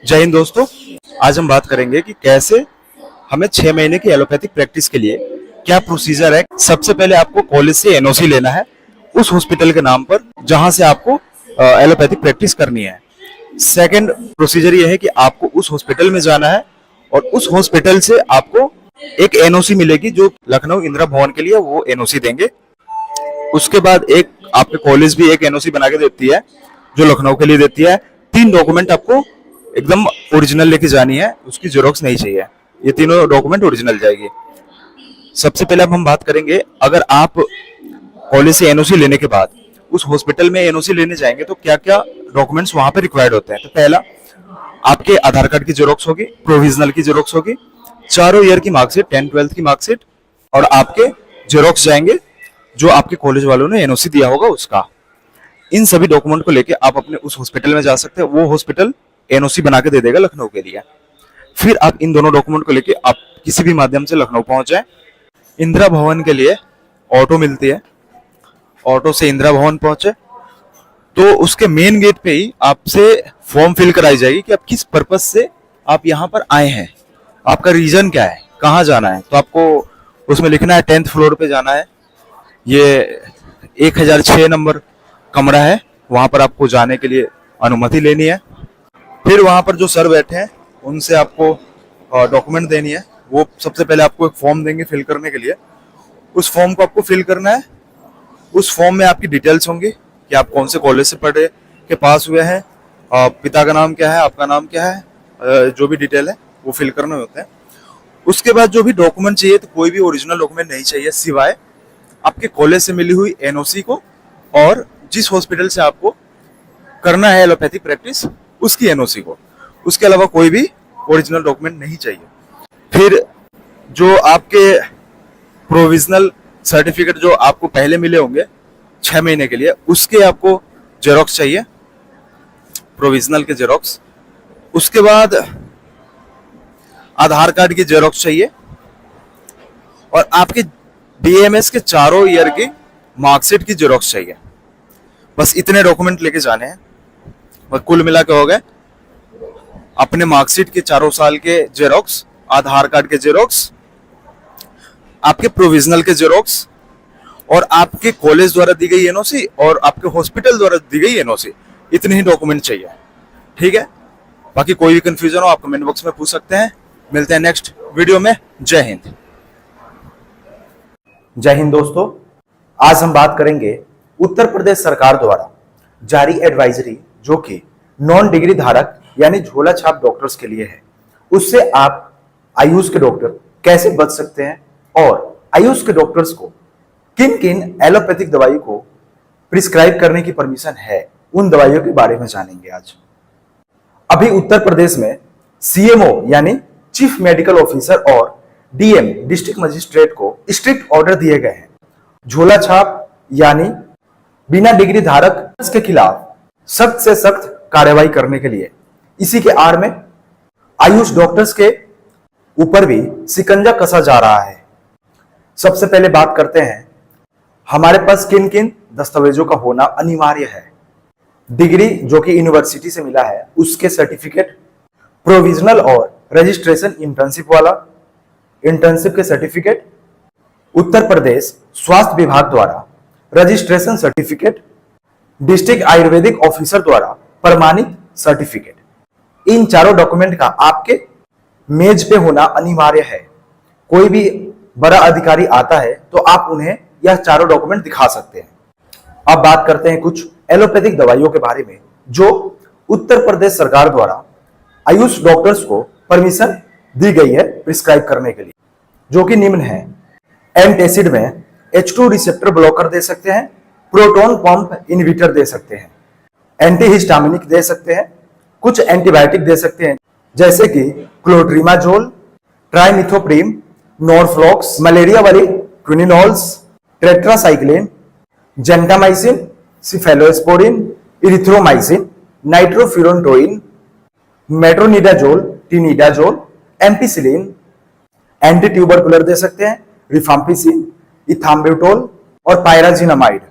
जय हिंद दोस्तों। आज हम बात करेंगे कि कैसे हमें 6 महीने की एलोपैथिक प्रैक्टिस के लिए क्या प्रोसीजर है। सबसे पहले आपको कॉलेज से एनओसी लेना है उस हॉस्पिटल के नाम पर जहां से आपको एलोपैथिक प्रैक्टिस करनी है। सेकंड प्रोसीजर ये है कि आपको उस हॉस्पिटल में जाना है और उस हॉस्पिटल से आपको एक एनओसी मिलेगी जो लखनऊ इंदिरा भवन के लिए वो एनओसी देंगे। उसके बाद एक आपके कॉलेज भी एक एनओसी बना के देती है जो लखनऊ के लिए देती है। 3 डॉक्यूमेंट आपको एकदम ओरिजिनल लेके जानी है, उसकी जेरोक्स नहीं चाहिए। ये तीनों डॉक्यूमेंट ओरिजिनल जाएगी। सबसे पहले अब हम बात करेंगे, अगर आप कॉलेज से एनओसी लेने के बाद उस हॉस्पिटल में एनओसी लेने जाएंगे तो क्या क्या डॉक्यूमेंट्स वहां पे रिक्वायर्ड होते हैं। तो पहला आपके आधार कार्ड की जेरोक्स होगी, प्रोविजनल की जेरोक्स होगी, चारों ईयर की मार्कशीट, 10th 12th की मार्कशीट और आपके जेरोक्स जाएंगे जो आपके कॉलेज वालों ने एनओसी दिया होगा उसका। इन सभी डॉक्यूमेंट को लेके आप अपने उस हॉस्पिटल में जा सकते हैं। वो हॉस्पिटल एनओसी बना के दे देगा लखनऊ के लिए। फिर आप इन दोनों डॉक्यूमेंट को लेके आप किसी भी माध्यम से लखनऊ पहुंच जाए। इंदिरा भवन के लिए ऑटो मिलती है, ऑटो से इंदिरा भवन पहुंचे तो उसके मेन गेट पे ही आपसे फॉर्म फिल कराई जाएगी कि आप किस पर्पज से आप यहाँ पर आए हैं, आपका रीजन क्या है, कहाँ जाना है। तो आपको उसमें लिखना है 10th फ्लोर पे जाना है, ये 1006 नंबर कमरा है, वहां पर आपको जाने के लिए अनुमति लेनी है। फिर वहां पर जो सर बैठे हैं उनसे आपको डॉक्यूमेंट देनी है। वो सबसे पहले आपको एक फॉर्म देंगे फिल करने के लिए। उस फॉर्म को आपको फिल करना है। उस फॉर्म में आपकी डिटेल्स होंगी कि आप कौन से कॉलेज से पढ़े के पास हुए हैं, पिता का नाम क्या है, आपका नाम क्या है, जो भी डिटेल है वो फिल करने होते हैं। उसके बाद जो भी डॉक्यूमेंट चाहिए, तो कोई भी ओरिजिनल डॉक्यूमेंट नहीं चाहिए सिवाय आपके कॉलेज से मिली हुई एनओसी को और जिस हॉस्पिटल से आपको करना है एलोपैथिक प्रैक्टिस उसकी एनओसी को। उसके अलावा कोई भी ओरिजिनल डॉक्यूमेंट नहीं चाहिए। फिर जो आपके प्रोविजनल सर्टिफिकेट जो आपको पहले मिले होंगे 6 महीने के लिए, उसके आपको जेरोक्स चाहिए, प्रोविजनल के जेरोक्स। उसके बाद आधार कार्ड की जेरोक्स चाहिए और आपके बीएमएस के चारों ईयर की मार्कशीट की जेरोक्स चाहिए। बस इतने डॉक्यूमेंट लेके जाने हैं और कुल मिला के हो गए अपने मार्कशीट के चारों साल के जेरोक्स, आधार कार्ड के जेरोक्स, आपके प्रोविजनल के जेरोक्स और आपके कॉलेज द्वारा दी गई एनओसी और आपके हॉस्पिटल द्वारा दी गई एनओसी। इतने ही डॉक्यूमेंट चाहिए, ठीक है। बाकी कोई भी कंफ्यूजन हो आप कमेंट बॉक्स में पूछ सकते हैं। मिलते हैं नेक्स्ट वीडियो में। जय हिंद। जय हिंद दोस्तों, आज हम बात करेंगे उत्तर प्रदेश सरकार द्वारा जारी एडवाइजरी जो कि नॉन डिग्री धारक यानी झोला छाप डॉक्टर्स के लिए है। उससे आप आयुष के डॉक्टर कैसे बच सकते हैं और आयुष के डॉक्टर्स को किन किन एलोपैथिक दवाई को प्रिस्क्राइब करने की परमिशन है, उन दवाइयों के बारे में जानेंगे आज। अभी उत्तर प्रदेश में सीएमओ यानी चीफ मेडिकल ऑफिसर और डीएम डिस्ट्रिक्ट मजिस्ट्रेट को स्ट्रिक्ट ऑर्डर दिए गए हैं झोला छाप यानी बिना डिग्री धारक के खिलाफ सख्त से सख्त कार्रवाई करने के लिए। इसी के आड़ में आयुष डॉक्टर्स के ऊपर भी शिकंजा कसा जा रहा है। सबसे पहले बात करते हैं हमारे पास किन किन दस्तावेजों का होना अनिवार्य है। डिग्री जो कि यूनिवर्सिटी से मिला है उसके सर्टिफिकेट, प्रोविजनल और रजिस्ट्रेशन इंटर्नशिप वाला, इंटर्नशिप के सर्टिफिकेट, उत्तर प्रदेश स्वास्थ्य विभाग द्वारा registration certificate, district Ayurvedic officer द्वारा प्रमाणित सर्टिफिकेट। इन चारों डॉक्यूमेंट का आपके मेज पे होना अनिवार्य है। कोई भी बड़ा अधिकारी आता है तो आप उन्हें यह चारों डॉक्यूमेंट दिखा सकते हैं। अब बात करते हैं कुछ एलोपैथिक दवाइयों के बारे में जो उत्तर प्रदेश सरकार द्वारा आयुष डॉक्टर्स को परमिशन दी गई है प्रिस्क्राइब करने के लिए, जो कि निम्न है। एंटासिड में H2 रिसेप्टर ब्लॉकर दे सकते हैं, प्रोटॉन पंप इनहिबिटर दे सकते हैं, एंटीहिस्टामिनिक दे सकते हैं, कुछ एंटीबायोटिक दे सकते हैं जैसे कि क्लोट्रिमाजोल, ट्राइमिथोप्रिम, नॉरफ्लॉक्स, मलेरिया वाली quinolones, tetracycline, gentamicin, cephalosporin, erythromycin, nitrofurantoin, metronidazole, tinidazole, ampicillin, anti tubercular दे सकते हैं, रिफाम्पिसिन, इथाम्ब्यूटोल और पायराजिनामाइड।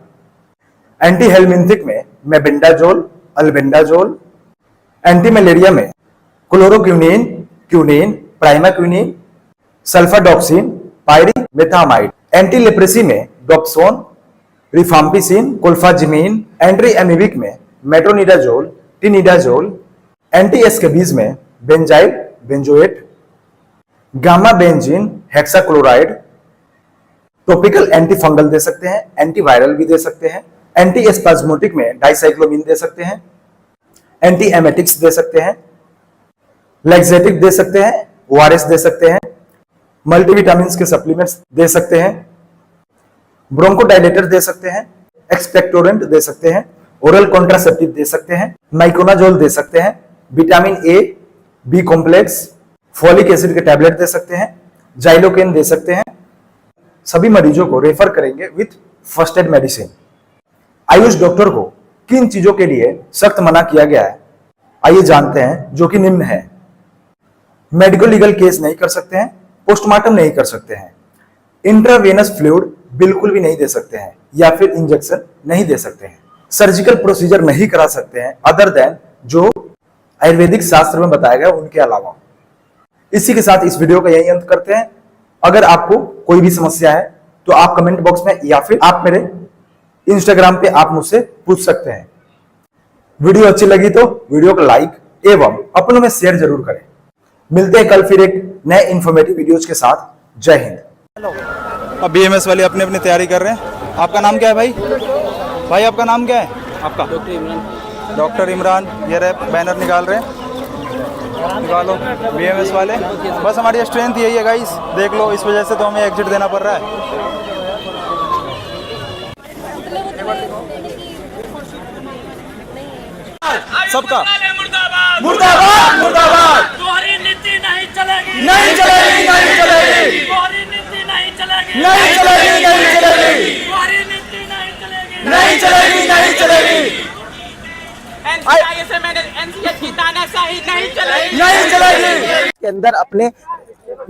एंटी हेलमिंथिक में मेबेंडाजोल, अल्बेंडाजोल, एंटी मलेरिया में chloroquine, quinine, primaquine, sulfadoxine, pyrimethamine. Anti leprosy में dapsone, rifampicin, clofazimine. Anti amoebic में metronidazole, tinidazole. Anti scabies में benzyl benzoate, gamma benzene, hexachloride. Topical anti fungal दे सकते हैं, antiviral भी दे सकते हैं। एंटी एस्पाज्मोटिक में डाइसाइक्लोमिन दे सकते हैं, एंटी एमेटिक्स दे सकते हैं, लैक्सेटिक दे सकते हैं, ओआरएस दे सकते हैं, मल्टीविटामिन के सप्लीमेंट्स दे सकते हैं, ब्रोंकोडाइलेटर दे सकते हैं, एक्सपेक्टोरेंट दे सकते हैं, ओरल कॉन्ट्रासेप्टिव दे सकते हैं, माइक्रोनाजोल दे सकते हैं, vitamin A, B complex, folic acid के टैबलेट दे सकते हैं, जाइलोकेन दे सकते हैं। सभी मरीजों को रेफर करेंगे with first aid medicine. Ayush doctor को किन चीजों के लिए सख्त मना किया गया है, आइए जानते हैं, जो कि निम्न है। मेडिकल लीगल केस नहीं कर सकते हैं, पोस्टमार्टम नहीं कर सकते हैं, इंट्रावेनस फ्लूइड बिल्कुल भी नहीं दे सकते हैं या फिर इंजेक्शन नहीं दे सकते हैं, सर्जिकल प्रोसीजर नहीं करा सकते हैं अदर देन जो आयुर्वेदिक शास्त्र में बताया गया उनके अलावा। इसी के साथ इस वीडियो का यही अंत करते हैं। अगर आपको कोई भी समस्या है तो आप कमेंट बॉक्स में या फिर आप मेरे इंस्टाग्राम पे आप मुझसे पूछ सकते हैं। वीडियो अच्छी लगी तो वीडियो को लाइक एवं अपनों में शेयर जरूर करें। मिलते हैं कल फिर एक नए इंफॉर्मेटिव वीडियोज के साथ। जय हिंद। अब बीएमएस वाले अपनी अपनी तैयारी कर रहे हैं। आपका नाम क्या है भाई? भाई आपका नाम क्या है? आपका डॉक्टर इमरान। ये रहे बैनर निकाल रहे हैं, निकालो बीएमएस वाले। बस हमारी स्ट्रेंथ यही है गाइस, देख लो, इस वजह से तो हमें एग्जिट देना पड़ रहा है। सबका मुर्दाबाद मुर्दाबाद मुर्दाबाद। तुम्हारी नीति नहीं चलेगी, नहीं चलेगी, नहीं चलेगी, तुम्हारी नीति नहीं चलेगी, नहीं चलेगी, नहीं चलेगी, तुम्हारी नीति नहीं चलेगी, नहीं चलेगी, नहीं चलेगी, एनसीएच की तानाशाही नहीं चलेगी, नहीं चलेगी। के अंदर अपने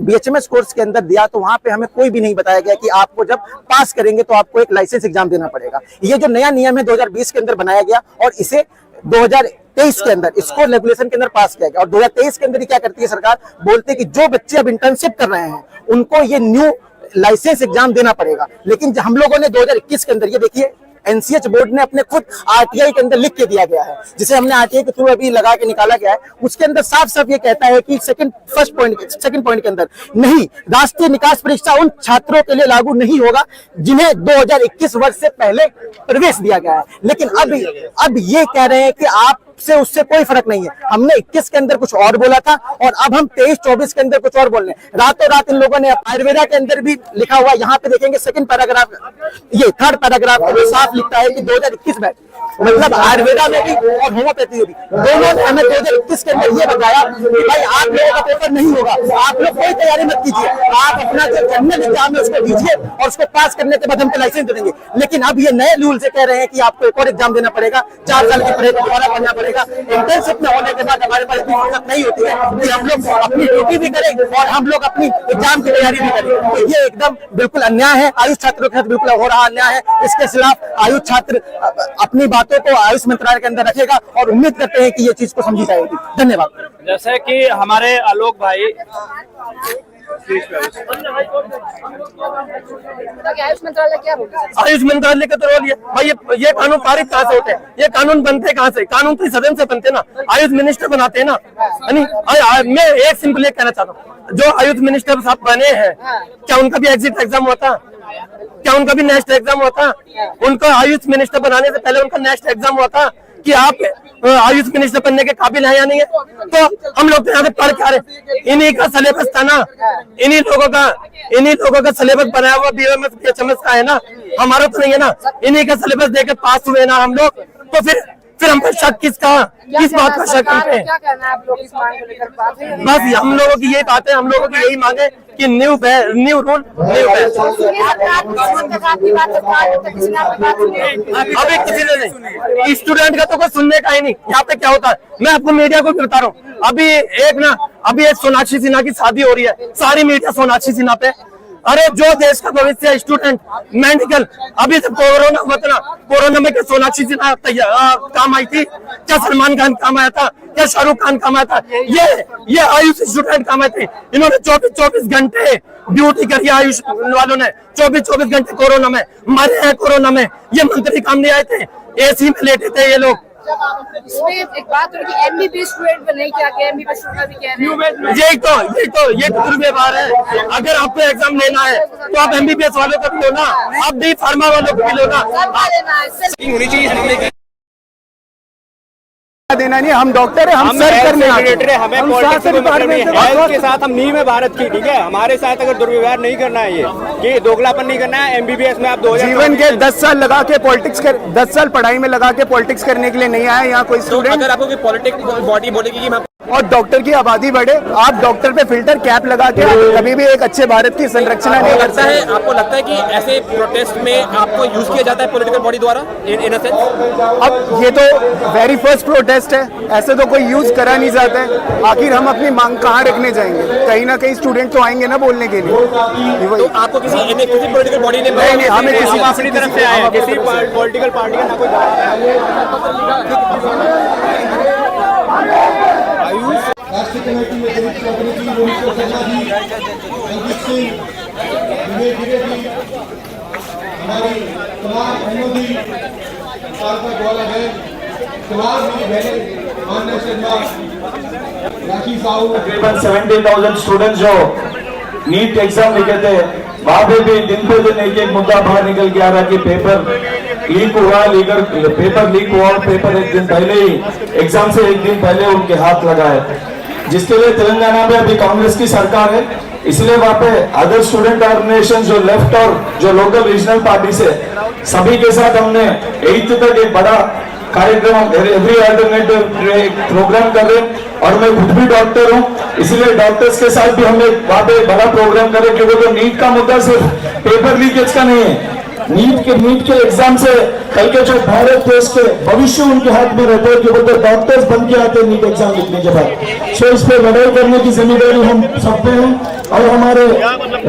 बीएचएमएस कोर्स के अंदर दिया तो वहां पे हमें कोई भी नहीं बताया गया कि आपको जब पास करेंगे तो आपको एक लाइसेंस एग्जाम देना पड़ेगा। ये जो नया नियम है 2020 के अंदर बनाया गया और इसे 2023 के अंदर इसको रेगुलेशन के अंदर पास किया गया। और 2023 के अंदर क्या करती है सरकार, बोलते है कि जो बच्चे अब इंटर्नशिप कर रहे हैं उनको ये न्यू लाइसेंस एग्जाम देना पड़ेगा। लेकिन हम लोगों ने 2021 के अंदर, ये देखिए एनसीएच बोर्ड ने अपने खुद आरटीआई के अंदर लिख के दिया गया है, जिसे हमने आरटीआई के थ्रू अभी लगा के निकाला गया है। उसके अंदर साफ साफ ये कहता है कि सेकंड पॉइंट के अंदर नहीं, राष्ट्रीय निकास परीक्षा उन छात्रों के लिए लागू नहीं होगा जिन्हें 2021 वर्ष से पहले प्रवेश दिया गया है। लेकिन अब ये कह रहे हैं कि आप से उससे कोई फर्क नहीं है। हमने 21 के अंदर कुछ और बोला था और अब हम 23-24 के अंदर कुछ और बोल रहे हैं। रातों रात इन लोगों ने आयुर्वेदा के अंदर भी लिखा हुआ, यहाँ पे देखेंगे सेकंड पैराग्राफ, ये थर्ड पैराग्राफ साफ लिखता है कि 2021 में, मतलब आयुर्वेदा में भी और होम्योपैथी में भी दोनों ने हमें 2021 के अंदर ये बताया कि भाई आप लोगों का पेपर नहीं होगा, आप लोग कोई तैयारी मत कीजिए, आप अपना जो जनरल एग्जाम है उसको दीजिए और उसको पास करने के बाद हमको लाइसेंस दे देंगे। लेकिन अब ये नए रूल से कह रहे हैं कि आपको एक और एग्जाम देना पड़ेगा, 4 साल की पढ़ाई दोबारा पढ़ना पड़ेगा। इंटर्नशिप में होने के बाद हमारे पास इतनी फुर्सत नहीं होती है कि हम लोग अपनी ड्यूटी भी करें और हम लोग अपनी एग्जाम की तैयारी भी करें। तो ये एकदम बिल्कुल अन्याय है, आयुष छात्रों के साथ बिल्कुल हो रहा अन्याय है। इसके खिलाफ आयुष छात्र अपनी बातों को आयुष मंत्रालय के अंदर रखेगा और उम्मीद करते हैं कि ये चीज को समझी जाएगी। धन्यवाद। जैसे कि हमारे आलोक भाई आयुष मंत्रालय क्या बोलता है? आयुष मंत्रालय का तो रोल भाई, ये कानून पारित कहाँ से होते हैं, ये कानून बनते कहाँ से? कानून तो सदन से बनते ना, आयुष मिनिस्टर बनाते हैं ना। मैं एक सिंपल ये कहना चाहता हूँ, जो आयुष मिनिस्टर साहब बने हैं, क्या उनका भी एग्जिट एग्जाम होता? क्या उनका भी नेक्स्ट एग्जाम होता? उनको आयुष मिनिस्टर बनाने से पहले उनका नेक्स्ट एग्जाम होता कि आप आयुष मिनिस्टर बनने के काबिल है या नहीं है? तो हम लोग तो यहाँ से पढ़ के आ रहे, इन्हीं का सिलेबस था ना, इन्हीं लोगों का सिलेबस बनाया हुआ बीएमएस का है ना, हमारा तो नहीं है ना। इन्हीं का सिलेबस देकर पास हुए ना हम लोग, तो फिर हम पे शक किस बात का शक हम पे? क्या कहना है आप लोग इस मांग को लेकर? बस हम लोगों की यही बात है, हम लोगों की यही मांग है कि न्यू रूल अभी किसी ने नहीं, स्टूडेंट का तो कोई सुनने का ही नहीं। यहाँ पे क्या होता है, मैं आपको मीडिया को भी बता रहा हूँ, अभी एक सोनाक्षी सिन्हा की शादी हो रही है, सारी मीडिया सोनाक्षी सिन्हा पे अरे जो देश का भविष्य है, स्टूडेंट, मेडिकल, अभी जब कोरोना हुआ था ना, कोरोना में क्या सोनाक्षी सिन्हा काम आई थी, क्या सलमान खान काम आया था, क्या शाहरुख खान काम आया था, ये आयुष स्टूडेंट काम आए थे। इन्होंने 24 घंटे ड्यूटी करी, आयुष वालों ने 24 घंटे कोरोना में मरे हैं। कोरोना में ये मंत्री काम नहीं आए थे, एसी में लेटे थे ये लोग। इसमें एक बात हो रही है एमबीबीएस स्टूडेंट पर नहीं किया गया, एमबीबीएस स्टूडेंट भी कह रहे हैं ये तो दुर्व्यवहार है। अगर आपको एग्जाम लेना है तो आप एमबीबीएस वालों का भी लो ना, आप डी फार्मा वालों को भी लो ना। देना नहीं, हम डॉक्टर है, हम सर्व करने आते हैं, हमें पॉलिटिक्स से मतलब नहीं है। हेल्थ के साथ हम नींव है भारत की, ठीक है। हमारे साथ अगर दुर्व्यवहार नहीं करना है, ये कि दोगलापन नहीं करना है। एमबीबीएस में आप 2000 जीवन के 10 साल लगा के पॉलिटिक्स कर 10 साल पढ़ाई में लगा के पॉलिटिक्स करने के लिए नहीं आया यहाँ कोई स्टूडेंट। अगर आपको पॉलिटिक्स बॉडी बोलेगी कि मैं और डॉक्टर की आबादी बढ़े, आप डॉक्टर पे फिल्टर कैप लगा के कभी भी एक अच्छे भारत की संरचना नहीं कर सकते। आपको लगता है कि ऐसे प्रोटेस्ट में आपको यूज किया जाता है पॉलिटिकल बॉडी द्वारा इन अ सेंस? अब ये तो वेरी फर्स्ट प्रोटेस्ट है, ऐसे तो कोई यूज करा नहीं जाता है। आखिर हम अपनी मांग कहाँ रखने जाएंगे? कहीं ना कहीं स्टूडेंट तो आएंगे ना बोलने के लिए। तो आपको किसी पॉलिटिकल बॉडी ने नहीं, हमें किसी अपनी तरफ से आए, किसी पॉलिटिकल पार्टी का ना कोई राष्ट्रीय कमेटी में दिलीप चौधरी जी, रोहित शर्मा जी, रंजीत सिंह, विवेक गिरे जी, हमारी तमाम बहनों जी, पार्था ग्वाला बहन, तमाम मेरी बहनें, मान्या शर्मा, राखी साहू, तकरीबन 70,000 स्टूडेंट जो नीट एग्जाम लिखे थे, वहाँ पे भी दिन पे दिन एक मुद्दा बाहर निकल के आ रहा कि पेपर लीक हुआ, पेपर लीक हुआ, पेपर एक दिन पहले ही एग्जाम से एक दिन पहले उनके हाथ लगा है, जिसके लिए तेलंगाना में अभी कांग्रेस की सरकार है। इसलिए वहाँ पे अदर स्टूडेंट ऑर्गेनाइजेशन जो लेफ्ट और जो लोकल रीजनल पार्टी से सभी के साथ हमने 8th तक एक बड़ा कार्यक्रम एवरी अल्टरनेटिव प्रोग्राम कर रहे हैं। और मैं खुद भी डॉक्टर हूँ, इसलिए डॉक्टर्स के साथ भी हम एक वहाँ पे बड़ा प्रोग्राम कर रहे हैं, क्योंकि तो नीट का मुद्दा सिर्फ पेपर लीकेज का नहीं है। नीट के एग्जाम से कल के जो भारत देश के भविष्य उनके हाथ में रहता है, क्योंकि तो डॉक्टर्स बन के आते हैं नीट एग्जाम लिखने के बाद। सो इस पे लड़ाई करने की जिम्मेदारी हम सब पे है। और हमारे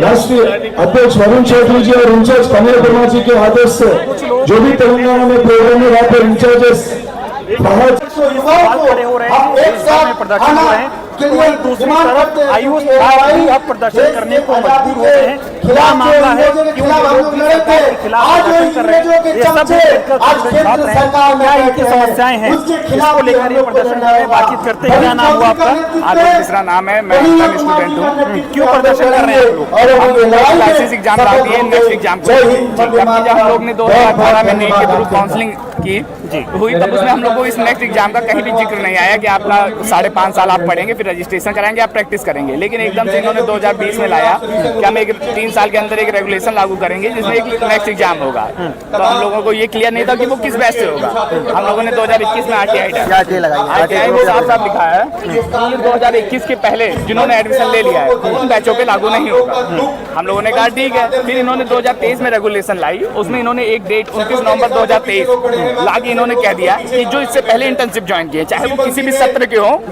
राष्ट्रीय अध्यक्ष वरुण चौधरी जी और इंचार्ज कमल वर्मा जी के आदेश से जो भी तेलंगाना में प्रोग्राम में वहाँ पर इंचार्जेस हम एक साथ आना के लिए डिमांड करते हैं। आयुष अब प्रदर्शन करने को मजबूर हो गए हैं। क्या मामला है कि उन लोगों की सरकार के खिलाफ प्रदर्शन कर रहे हैं, ये सब आज केंद्र सरकार में क्या इनकी समस्याएं हैं, इसको लेकर ये प्रदर्शन कर रहे हैं। बातचीत करते हैं। क्या नाम हुआ आपका? आलोक मिश्रा नाम है, मैं स्टूडेंट हूँ। क्यों प्रदर्शन कर रहे हैं आप लोग? क्लासेस एग्जाम आती है, नेक्स्ट एग्जाम जब हम लोग ने 2018 में नीट के थ्रू काउंसलिंग की हुई, तब उसमें हम लोग को इस नेक्स्ट एग्जाम का कहीं भी जिक्र नहीं आया कि आप 5.5 साल आप पढ़ेंगे, फिर रजिस्ट्रेशन कराएंगे, आप प्रैक्टिस करेंगे। लेकिन एकदम से इन्होंने 2020 में लाया कि हम 3 साल के अंदर एक रेगुलेशन लागू करेंगे जिसमें एक नेक्स्ट एग्जाम होगा। तो हम लोगों को ये क्लियर नहीं था कि वो किस बेस से होगा। हम लोगों ने 2021 में RTI वो साफ लिखा है कि 2021 के पहले जिन्होंने एडमिशन ले लिया है उन बैचों पे लागू नहीं होगा। हम लोगों ने कहा ठीक है। फिर इन्होंने 2023 में रेगुलेशन लाई, उसमें इन्होंने एक डेट 29 नवंबर 2023 ला के इन्होंने कह दिया कि जो इससे पहले इंटर्नशिप ज्वाइन किए, चाहे वो किसी भी सत्र के हो,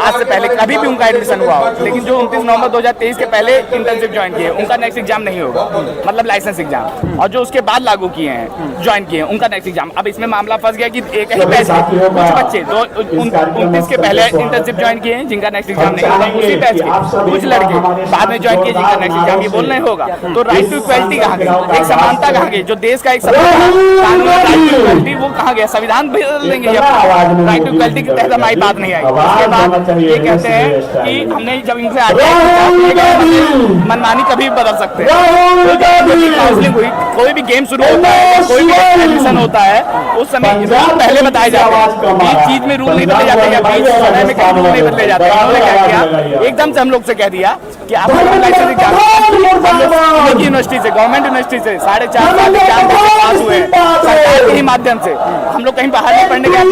आज से पहले कभी भी उनका एडमिशन हुआ हो, लेकिन जो 29 नवंबर 2023 के पहले इंटर्नशिप ज्वाइन किए उनका नेक्स्ट एग्जाम नहीं होगा, मतलब लाइसेंस एग्जाम। और जो उसके बाद लागू किए हैं, ज्वाइन किए हैं, उनका नेक्स्ट एग्जाम। अब इसमें मामला फंस गया कि एक ही बैच कुछ बच्चे 29 के पहले इंटर्नशिप ज्वाइन किए हैं जिनका नेक्स्ट एग्जाम नहीं होगा, उसी बैच के कुछ लड़के बाद में ज्वाइन किए जिनका नेक्स्ट एग्जाम ये बोल नहीं होगा। तो राइट टू इक्वलिटी कहाँ गई, एक समानता कहाँ गई? जो देश का एक कानून राइट टू इक्वलिटी वो कहाँ गया? संविधान बदल देंगे राइट टू इक्वलिटी के तहत हमारी बात नहीं आई। उसके बाद ये कहते हैं कि हमने जब इनसे मनमानी कभी भी बदल सकते हैं। काउंसलिंग हुई, कोई भी गेम शुरू होता है, कोई भी एडमिशन होता है, उस समय रूल पहले बताए जाते हैं। बीच चीज में रूल नहीं बदले जाते या बीच समय में कहीं रूल नहीं बदले जाते। उन्होंने क्या किया, एकदम से हम लोग से कह दिया कि आप लाइसेंस एग्जाम यूनिवर्सिटी से, गवर्नमेंट यूनिवर्सिटी से 4.5 साल एग्जाम पास हुए सरकार के ही माध्यम से, हम लोग कहीं बाहर नहीं पढ़ने गए।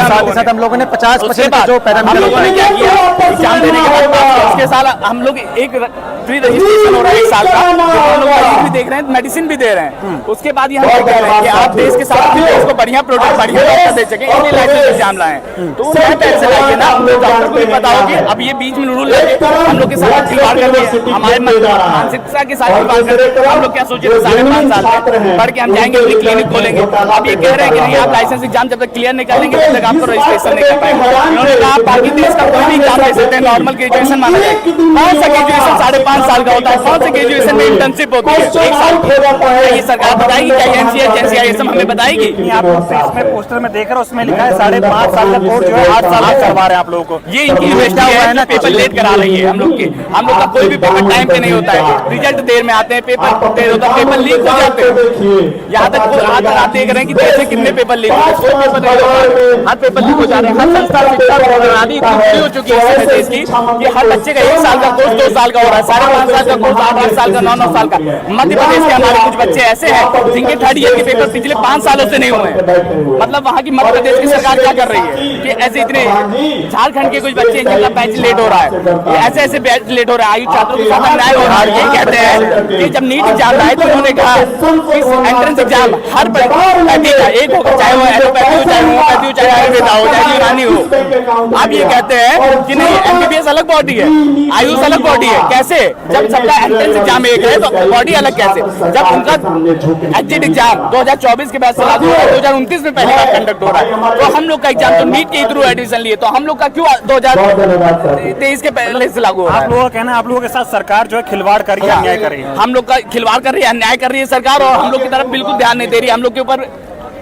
साथ ही साथ हम लोगों ने 50% जो हम लोगों ने क्या किया, एग्जाम देने के बाद उसके साल हम लोग एक फ्री रजिस्ट्रेशन हो रहा है 1 साल का, जो हम लोग मेडिसिन भी देख रहे हैं, मेडिसिन भी दे रहे हैं। उसके बाद ये हम कह रहे हैं कि आप देश के साथ देश को बढ़िया प्रोडक्ट बढ़िया डॉक्टर दे सके, इसलिए लाइसेंस एग्जाम लाए। तो नया पैसे लाइए ना, डॉक्टर को भी पता हो कि अब ये बीच में रूल लगे हम लोग के साथ खिलवाड़ कर दिए, हमारे मानसिकता के साथ खिलवाड़ कर दिए। हम लोग क्या सोचे थे 5.5 साल में पढ़ के हम जाएंगे अपनी क्लिनिक खोलेंगे। अब ये कह रहे हैं कि नहीं, आप लाइसेंस एग्जाम जब तक क्लियर नहीं कर लेंगे तब तक आपको रजिस्ट्रेशन नहीं कर पाएंगे। उन्होंने कहा बाकी देश का कोई भी एग्जाम दे सकते हैं, नॉर्मल ग्रेजुएशन माना जाए। कौन सा ग्रेजुएशन 5.5 साल का होता है? कौन से ग्रेजुएशन में इंटर्नशिप होती है 1 साल? ये सरकार बताएगी क्या? एनसीए हमें बताएगी? आप इसमें पोस्टर में देख रहे हो, उसमें लिखा है 5.5 साल का कोर्स जो है 8 साल में करवा रहे हैं आप लोगों को। ये इनकी यूनिवर्सिटी है ना, पेपर लेट करा रही है हम लोग के। हम लोग का कोई भी पेपर टाइम पे नहीं होता है, रिजल्ट देर में आते हैं, पेपर देर होता है, पेपर लीक हो जाते हैं। यहाँ तक आज देख रहे हैं कि देश में कितने पेपर लीक हो, कोई पेपर नहीं हो रहा है, हर पेपर लीक हो जा रहे हैं। हर संस्था शिक्षा प्रणाली इतनी बुरी हो चुकी है देश की कि हर बच्चे का 1 साल का कोर्स 2 साल का हो रहा है, 5.5 साल का कोर्स 8 साल का, 9 साल का। मध्य प्रदेश के हमारे कुछ बच्चे ऐसे हैं जिनके 3rd ईयर के पेपर पिछले 5 सालों से नहीं हुए हैं। मतलब वहाँ की मध्य प्रदेश की सरकार क्या कर रही है कि ऐसे इतने झारखंड के कुछ बच्चे जिनका बैच लेट हो रहा है, ऐसे बैच लेट हो रहा है, आयु छात्रों के साथ अन्याय हो रहा है। ये कहते हैं कि जब नीट एग्जाम आए तो उन्होंने कहा कि एंट्रेंस एग्जाम हर पैथी का एक होगा, चाहे वो एलोपैथी हो, चाहे होम्योपैथी हो, चाहे आयुर्वेदा हो, चाहे यूनानी हो। आप ये कहते हैं कि नहीं, एमबीबीएस अलग बॉडी है, आयुष अलग बॉडी है। कैसे? जब सबका एंट्रेंस एग्जाम एक है तो बॉडी अलग कैसे? जब उनका एग्जिट एग्जाम 2024 के बाद से लागू हो रहा है, 2029 में पहली बार कंडक्ट हो रहा है, तो हम लोग का एग्जाम तो नीट के थ्रू एडमिशन लिए, तो हम लोग का क्यों 2023 के पहले से लागू हो रहा है? आप लोगों का कहना है आप लोगों के साथ सरकार जो है खिलवाड़ कर रही है, अन्याय कर रही है। हम लोग का खिलवाड़ कर रही है, अन्याय कर रही है सरकार, और हम लोग की तरफ बिल्कुल ध्यान नहीं दे रही है। हम लोग के ऊपर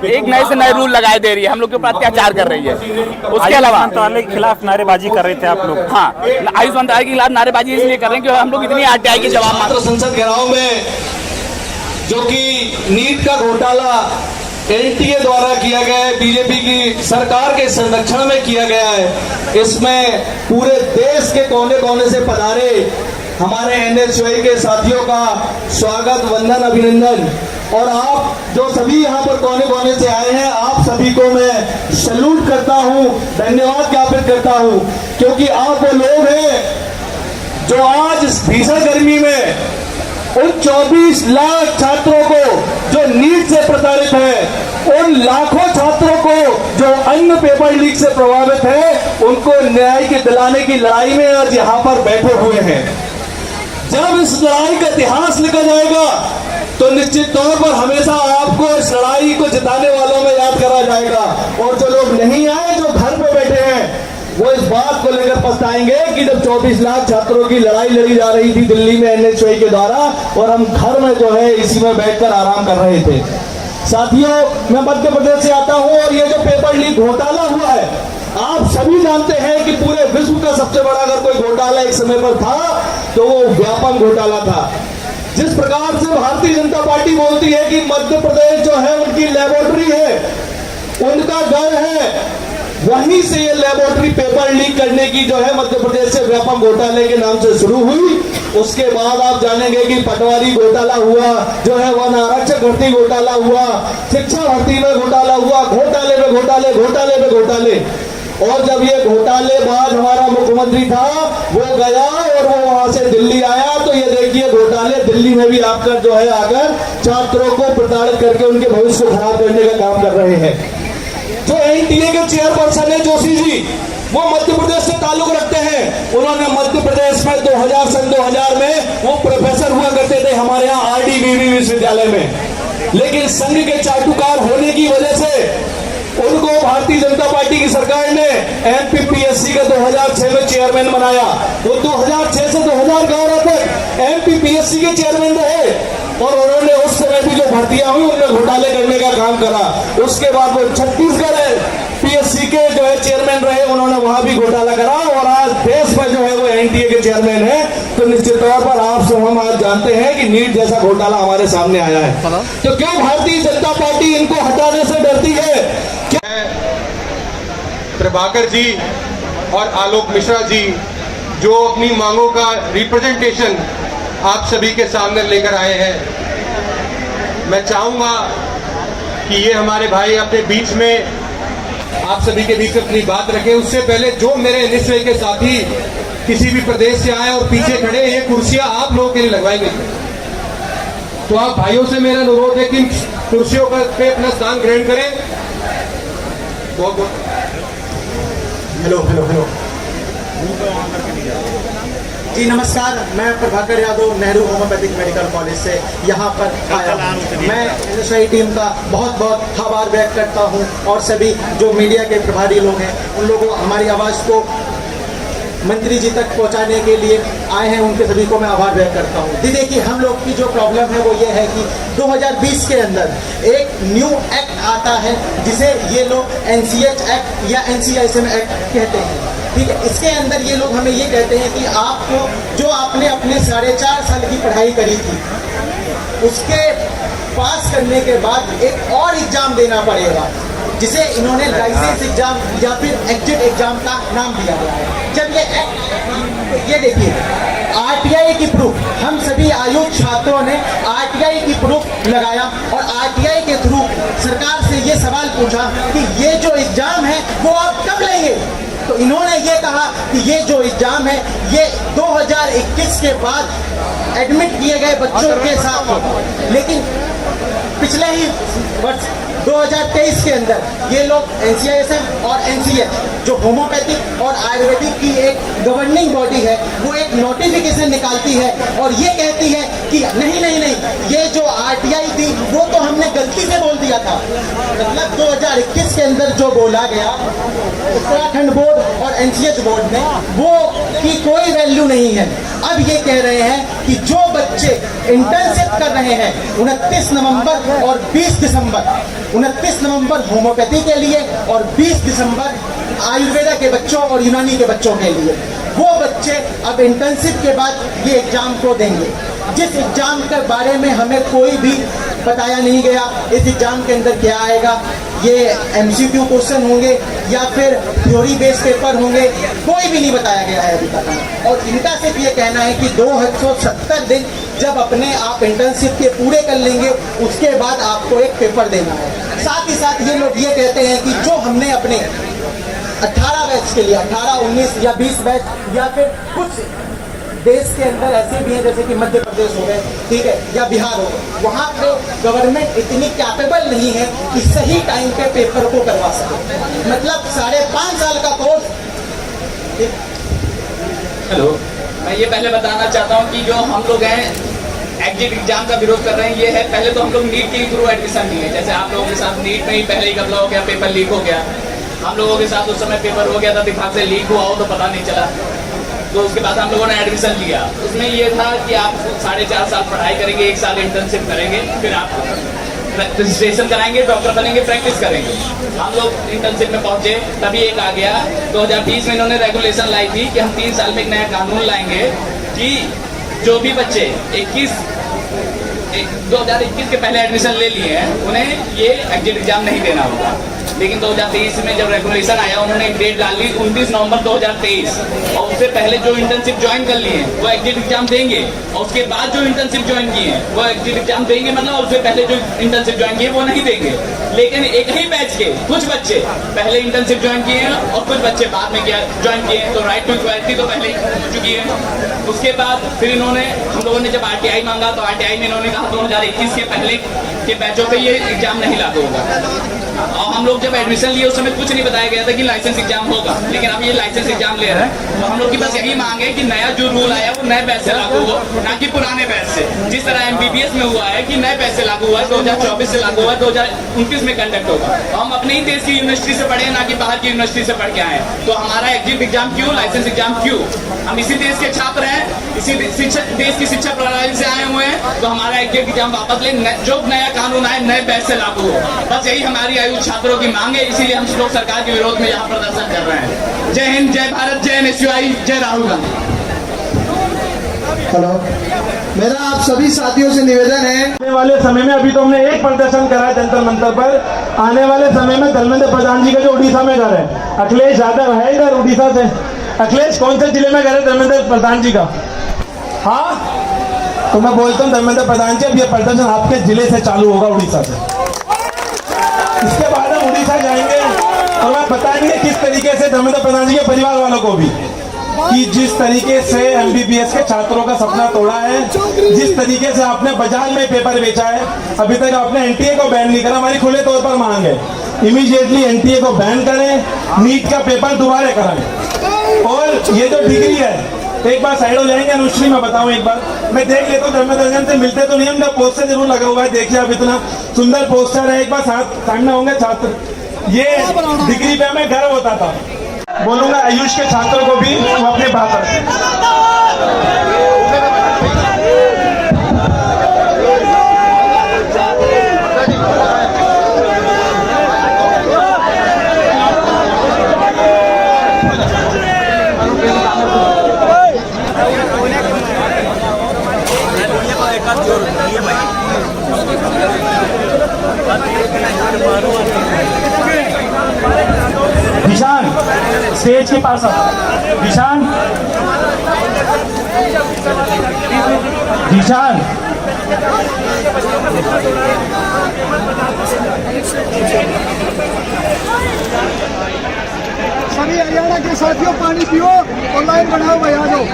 एक नए से नए रूल लगाए दे रही है, हम लोग के ऊपर अत्याचार कर रही है। उसके अलावा मंत्रालय के खिलाफ नारेबाजी कर रहे थे आप लोग। हाँ, आयुष मंत्रालय के खिलाफ नारेबाजी इसलिए कर रहे हैं कि हम लोग इतनी आरटीआई के जवाब मांग। संसद घेराव में जो कि नीट का घोटाला एनटीए द्वारा किया गया है, बीजेपी की सरकार के संरक्षण में किया गया है, इसमें पूरे देश के कोने कोने से पधारे हमारे एनएसयूआई के साथियों का स्वागत, वंदन, अभिनंदन। और आप जो सभी यहाँ पर कोने कोने से आए हैं, आप सभी को मैं सैल्यूट करता हूँ, धन्यवाद ज्ञापित करता हूँ, क्योंकि आप वो लोग हैं जो आज भीषण गर्मी में उन 24 लाख छात्रों को जो नीट से प्रताड़ित है, उन लाखों छात्रों को जो अन्य पेपर लीक से प्रभावित है, उनको न्याय के दिलाने की लड़ाई में आज यहाँ पर बैठे हुए हैं। जब इस लड़ाई का इतिहास लिखा जाएगा तो निश्चित तौर पर हमेशा आपको इस लड़ाई को जिताने वालों में याद करा जाएगा। और जो लोग नहीं आए, जो घर पे बैठे हैं, वो इस बात को लेकर पछताएंगे कि जब 24 लाख छात्रों की लड़ाई लड़ी जा रही थी दिल्ली में एनएसयूआई के द्वारा, और हम घर में जो है इसी में बैठकर आराम कर रहे थे। साथियों, मैं मध्य प्रदेश से आता हूं, और ये जो पेपर लीक घोटाला हुआ है, आप सभी जानते हैं कि पूरे विश्व का सबसे बड़ा अगर कोई घोटाला एक समय पर था तो वो व्यापम घोटाला था। जिस प्रकार से भारतीय जनता पार्टी बोलती है कि मध्य प्रदेश जो है उनकी लेबोरेटरी है, उनका घर है, वहीं से ये लेबोरेटरी पेपर लीक करने की जो है मध्य प्रदेश से व्यापक घोटाले के नाम से शुरू हुई। उसके बाद आप जानेंगे कि पटवारी घोटाला हुआ, जो है वन आरक्षक भर्ती घोटाला हुआ, शिक्षा भर्ती में घोटाला हुआ, घोटाले पे घोटाले, घोटाले पे घोटाले। और जब ये घोटालेबाज हमारा मुख्यमंत्री था, वो गया और वो वहां से दिल्ली आया, तो ये देखिए घोटाले दिल्ली में भी आकर जो है आकर छात्रों को प्रताड़ित करके उनके भविष्य को खराब करने का काम कर रहे हैं। जो एनटीए के चेयरपर्सन है जोशी जी, वो मध्य प्रदेश से ताल्लुक रखते हैं। उन्होंने मध्य प्रदेश में 2000 में वो प्रोफेसर हुआ करते थे हमारे यहाँ आरडीवीवी विश्वविद्यालय में, लेकिन संघ के चाटुकार होने की वजह से उनको भारतीय जनता पार्टी की सरकार ने एमपीपीएससी का 2006 में चेयरमैन बनाया। वो 2006 से 2011 तक एमपीपीएससी के चेयरमैन रहे, और उन्होंने उस समय भी जो भर्तियां हुई उनमें घोटाले करने का काम करा। उसके बाद वो छत्तीसगढ़ पीएससी के जो है चेयरमैन रहे, उन्होंने वहां भी घोटाला करा, और आज देश में जो है वो एनटीए के चेयरमैन है। तो निश्चित तौर पर आप सब हम आज जानते हैं कि नीट जैसा घोटाला हमारे सामने आया है, तो क्यों भारतीय जनता पार्टी इनको हटाने से डरती है? प्रभाकर जी और आलोक मिश्रा जी जो अपनी मांगों का रिप्रेजेंटेशन आप सभी के सामने लेकर आए हैं, मैं चाहूंगा कि ये हमारे भाई अपने बीच में आप सभी के बीच अपनी बात रखें। उससे पहले जो मेरे एनएसयूआई के साथी किसी भी प्रदेश से आए और पीछे खड़े, ये कुर्सियां आप लोगों के लिए लगवाई गई, तो आप भाइयों से मेरा अनुरोध है कि इन कुर्सियों पे अपना स्थान ग्रहण करें। बहुत बहुत हेलो हेलो हेलो जी नमस्कार, मैं Prabhakar Yadav Nehru homeopathic medical college से यहाँ पर आया हूँ। मैं एनएसयूआई टीम का बहुत बहुत आभार व्यक्त करता हूँ और सभी जो मीडिया के प्रभारी लोग हैं उन लोगों हमारी आवाज़ को मंत्री जी तक पहुंचाने के लिए आए हैं, उनके सभी को मैं आभार व्यक्त करता हूं। देखिए हम लोग की जो प्रॉब्लम है वो ये है कि 2020 के अंदर एक न्यू एक्ट आता है जिसे ये लोग NCH एक्ट या NCISM एक्ट कहते हैं, ठीक है। इसके अंदर ये लोग हमें ये कहते हैं कि आपको जो आपने अपने 4.5 साल की पढ़ाई करी थी उसके पास करने के बाद एक और एग्जाम देना पड़ेगा जिसे इन्होंने लाइसेंस एग्जाम या फिर एग्जिट एग्जाम का नाम दिया गया है। जब ये देखिए RTI की प्रूफ, हम सभी आयुक्त छात्रों ने RTI की प्रूफ लगाया और RTI के थ्रू सरकार से ये सवाल पूछा कि ये जो एग्जाम है वो आप कब लेंगे। तो इन्होंने ये कहा कि ये जो एग्जाम है ये 2021 के बाद एडमिट किए गए बच्चों के साथ, लेकिन पिछले ही वर्ष 2023 के अंदर ये लोग NCISM और NCH जो होम्योपैथिक और आयुर्वेदिक की एक गवर्निंग बॉडी है वो एक नोटिफिकेशन निकालती है और ये कहती है कि नहीं ये जो RTI थी वो तो हमने गलती से बोल दिया था। मतलब 2021 के अंदर जो बोला गया उत्तराखंड बोर्ड और NCH बोर्ड में वो की कोई वैल्यू नहीं है। अब ये कह रहे हैं कि जो बच्चे इंटर्नशिप कर रहे हैं 29 नवंबर और 20 दिसंबर, 29 नवंबर होम्योपैथी के लिए और 20 दिसंबर आयुर्वेदा के बच्चों और यूनानी के बच्चों के लिए, वो बच्चे अब इंटर्नशिप के बाद ये एग्जाम को देंगे। जिस एग्जाम के बारे में हमें कोई भी बताया नहीं गया, इस एग्जाम के अंदर क्या आएगा, ये MCQ क्वेश्चन होंगे या फिर थ्योरी बेस्ड पेपर होंगे, कोई भी नहीं बताया गया है अभी तक। और इनका सिर्फ ये कहना है कि 270 दिन जब अपने आप इंटर्नशिप के पूरे कर लेंगे उसके बाद आपको एक पेपर देना है। साथ ही साथ ये लोग ये कहते हैं कि जो हमने अपने 18 बैच के लिए 18, 19 या 20 बैच या फिर कुछ देश के अंदर ऐसे भी हैं जैसे कि मध्य प्रदेश हो गए, ठीक है, या बिहार हो गए, वहाँ पे गवर्नमेंट इतनी कैपेबल नहीं है कि सही टाइम पे पेपर को करवा सके। मतलब 5.5 साल का कोर्स। हेलो, मैं ये पहले बताना चाहता हूँ कि जो हम लोग हैं एग्जिट एग्जाम का विरोध कर रहे हैं, ये है पहले तो हम लोग नीट के थ्रू एडमिशन लिए। जैसे आप लोगों के साथ नीट में ही पहले ही घपला हो गया, पेपर लीक हो गया। हम लोगों के साथ उस समय पेपर हो गया था, दिमाग से लीक हुआ हो तो पता नहीं चला, तो उसके बाद हम लोगों ने एडमिशन लिया। उसमें ये था कि आप 4.5 साल पढ़ाई करेंगे, 1 साल इंटर्नशिप करेंगे, फिर आप रजिस्ट्रेशन कराएंगे, डॉक्टर बनेंगे, प्रैक्टिस करेंगे। हम लोग इंटर्नशिप में पहुंचे, तभी एक आ गया 2020 में इन्होंने रेगुलेशन लाई थी कि हम 3 साल में एक नया कानून लाएंगे कि जो भी बच्चे 2021 के पहले एडमिशन ले लिए हैं उन्हें ये एग्जिट एग्जाम नहीं देना होगा। लेकिन 2023 में जब रेगुलेशन आया उन्होंने एक डेट डाल ली 29 नवंबर 2023, और उससे पहले जो इंटर्नशिप ज्वाइन कर लिए वो एग्जिट एग्जाम देंगे, और उसके बाद जो इंटर्नशिप ज्वाइन किए हैं वो एग्जिट एग्जाम देंगे, मतलब उससे पहले जो इंटर्नशिप ज्वाइन किए वो नहीं देंगे। लेकिन एक ही बैच के कुछ बच्चे पहले इंटर्नशिप ज्वाइन किए हैं और कुछ बच्चे बाद में ज्वाइन किए हैं, तो राइट टू इक्वालिटी तो पहले ही हो चुकी है। उसके बाद फिर इन्होंने, हम लोगों ने जब RTI मांगा तो RTI में इन्होंने कहा 2021 के पहले के बैचों पे ये एग्जाम नहीं लागू होगा। और हम लोग जब एडमिशन लिए उस समय कुछ नहीं बताया गया था कि लाइसेंस एग्जाम होगा, लेकिन अब ये लाइसेंस एग्जाम ले रहे हैं। तो हम लोग की बस यही मांग है कि नया जो रूल आया वो नए बैच से लागू हो, ना कि पुराने बैच से। जिस तरह MBBS में हुआ है कि नए बैच से लागू हुआ है, 2024 से लागू हुआ है, 2029 में कंडक्ट होगा। हम अपने ही देश की यूनिवर्सिटी से पढ़े, ना कि बाहर की यूनिवर्सिटी से पढ़ के आए। तो हमारा एग्जिट एग्जाम क्यों, लाइसेंस एग्जाम क्यों? हम इसी देश के छात्र हैं, इसी देश की शिक्षा प्रणाली से आए हुए हैं, तो हमारा एग्जिट एग्जाम वापस ले, जो नया कानून आए नए बैच से लागू हो। बस यही हमारी आयु छात्रों की मांग है, इसीलिए हम लोग सरकार के विरोध में यहाँ प्रदर्शन कर रहे हैं। जय हिंद, जय भारत, जय NSUI, जय राहुल गांधी। हेलो, मेरा आप सभी साथियों से निवेदन है, आने वाले समय में, अभी तो हमने एक प्रदर्शन करा है जंतर मंतर पर, आने वाले समय में धर्मेंद्र प्रधान जी का जो उड़ीसा में घर है, अखिलेश यादव है इधर उड़ीसा से। अखिलेश कौन से जिले में घर है धर्मेंद्र प्रधान जी का? हाँ, तो मैं बोलता हूँ धर्मेंद्र प्रधान जी, अब ये प्रदर्शन आपके जिले से चालू होगा, उड़ीसा से। इसके बाद हम उड़ीसा जाएंगे, और मैं पता नहीं है किस तरीके से धर्मेंद्र प्रधान जी के परिवार वालों को भी, कि जिस तरीके से एमबीबीएस के छात्रों का सपना तोड़ा है, जिस तरीके से आपने बाजार में पेपर बेचा है, अभी तक आपने एनटीए को बैन नहीं करा। हमारी खुले तौर पर मांग है, इमीडिएटली एनटीए को बैन करें, नीट का पेपर दोबारा कराएं। और ये जो डिग्री है, एक बार साइड हो जाएंगे अनुश्री, मैं बताऊं एक बार, मैं देख लेता हूँ धर्मेंद्र प्रधान से मिलते तो नहीं, हमने पोस्टर जरूर लगा हुआ है, देखिए आप इतना सुंदर पोस्टर है, एक बार सामने होंगे छात्र, ये डिग्री पे हमें गर्व होता था। बोलूंगा आयुष के छात्रों को भी वो अपने बात रखें। निशान स्टेज के पास आओ। निशान, निशान, सभी हरियाणा के साथियों पानी पियो और लाइन बनाओ भाई, आ जाओ।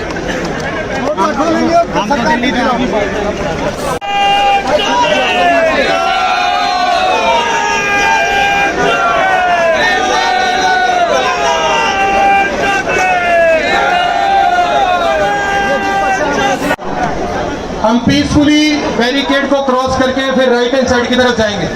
हम पीसफुली बैरिकेड को क्रॉस करके फिर राइट हैंड साइड की तरफ जाएंगे।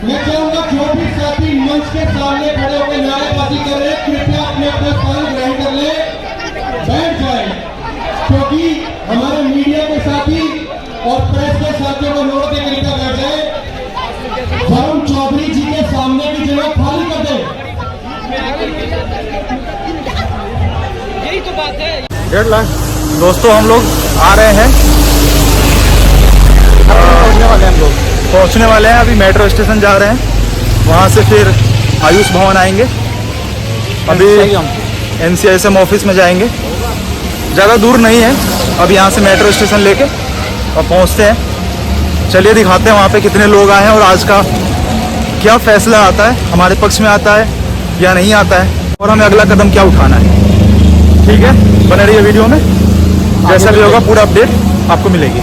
मैं चाहूंगा जो भी साथी मंच के सामने खड़े होकर नारेबाजी कर रहे हैं, कृपया अपने अपने स्थान ग्रहण कर ले, बैठ जाए, क्योंकि हमारे मीडिया के साथी और प्रेस के साथियों को अनुरोध है कि कृपया बैठ जाए। वरुण चौधरी जी के सामने की जगह खाली कर दें। यही तो बात है। 1.5 लाख दोस्तों, हम लोग आ रहे हैं, पहुंचने वाले हैं, अभी मेट्रो स्टेशन जा रहे हैं, वहां से फिर आयुष भवन आएंगे, अभी NCISM ऑफिस में जाएंगे, ज़्यादा दूर नहीं है, अब यहाँ से मेट्रो स्टेशन लेके और पहुँचते हैं। चलिए दिखाते हैं वहाँ पे कितने लोग आए हैं और आज का क्या फैसला आता है, हमारे पक्ष में आता है या नहीं आता है, और हमें अगला कदम क्या उठाना है। ठीक है, बने रहिए वीडियो में, जैसा भी होगा पूरा अपडेट आपको मिलेगी।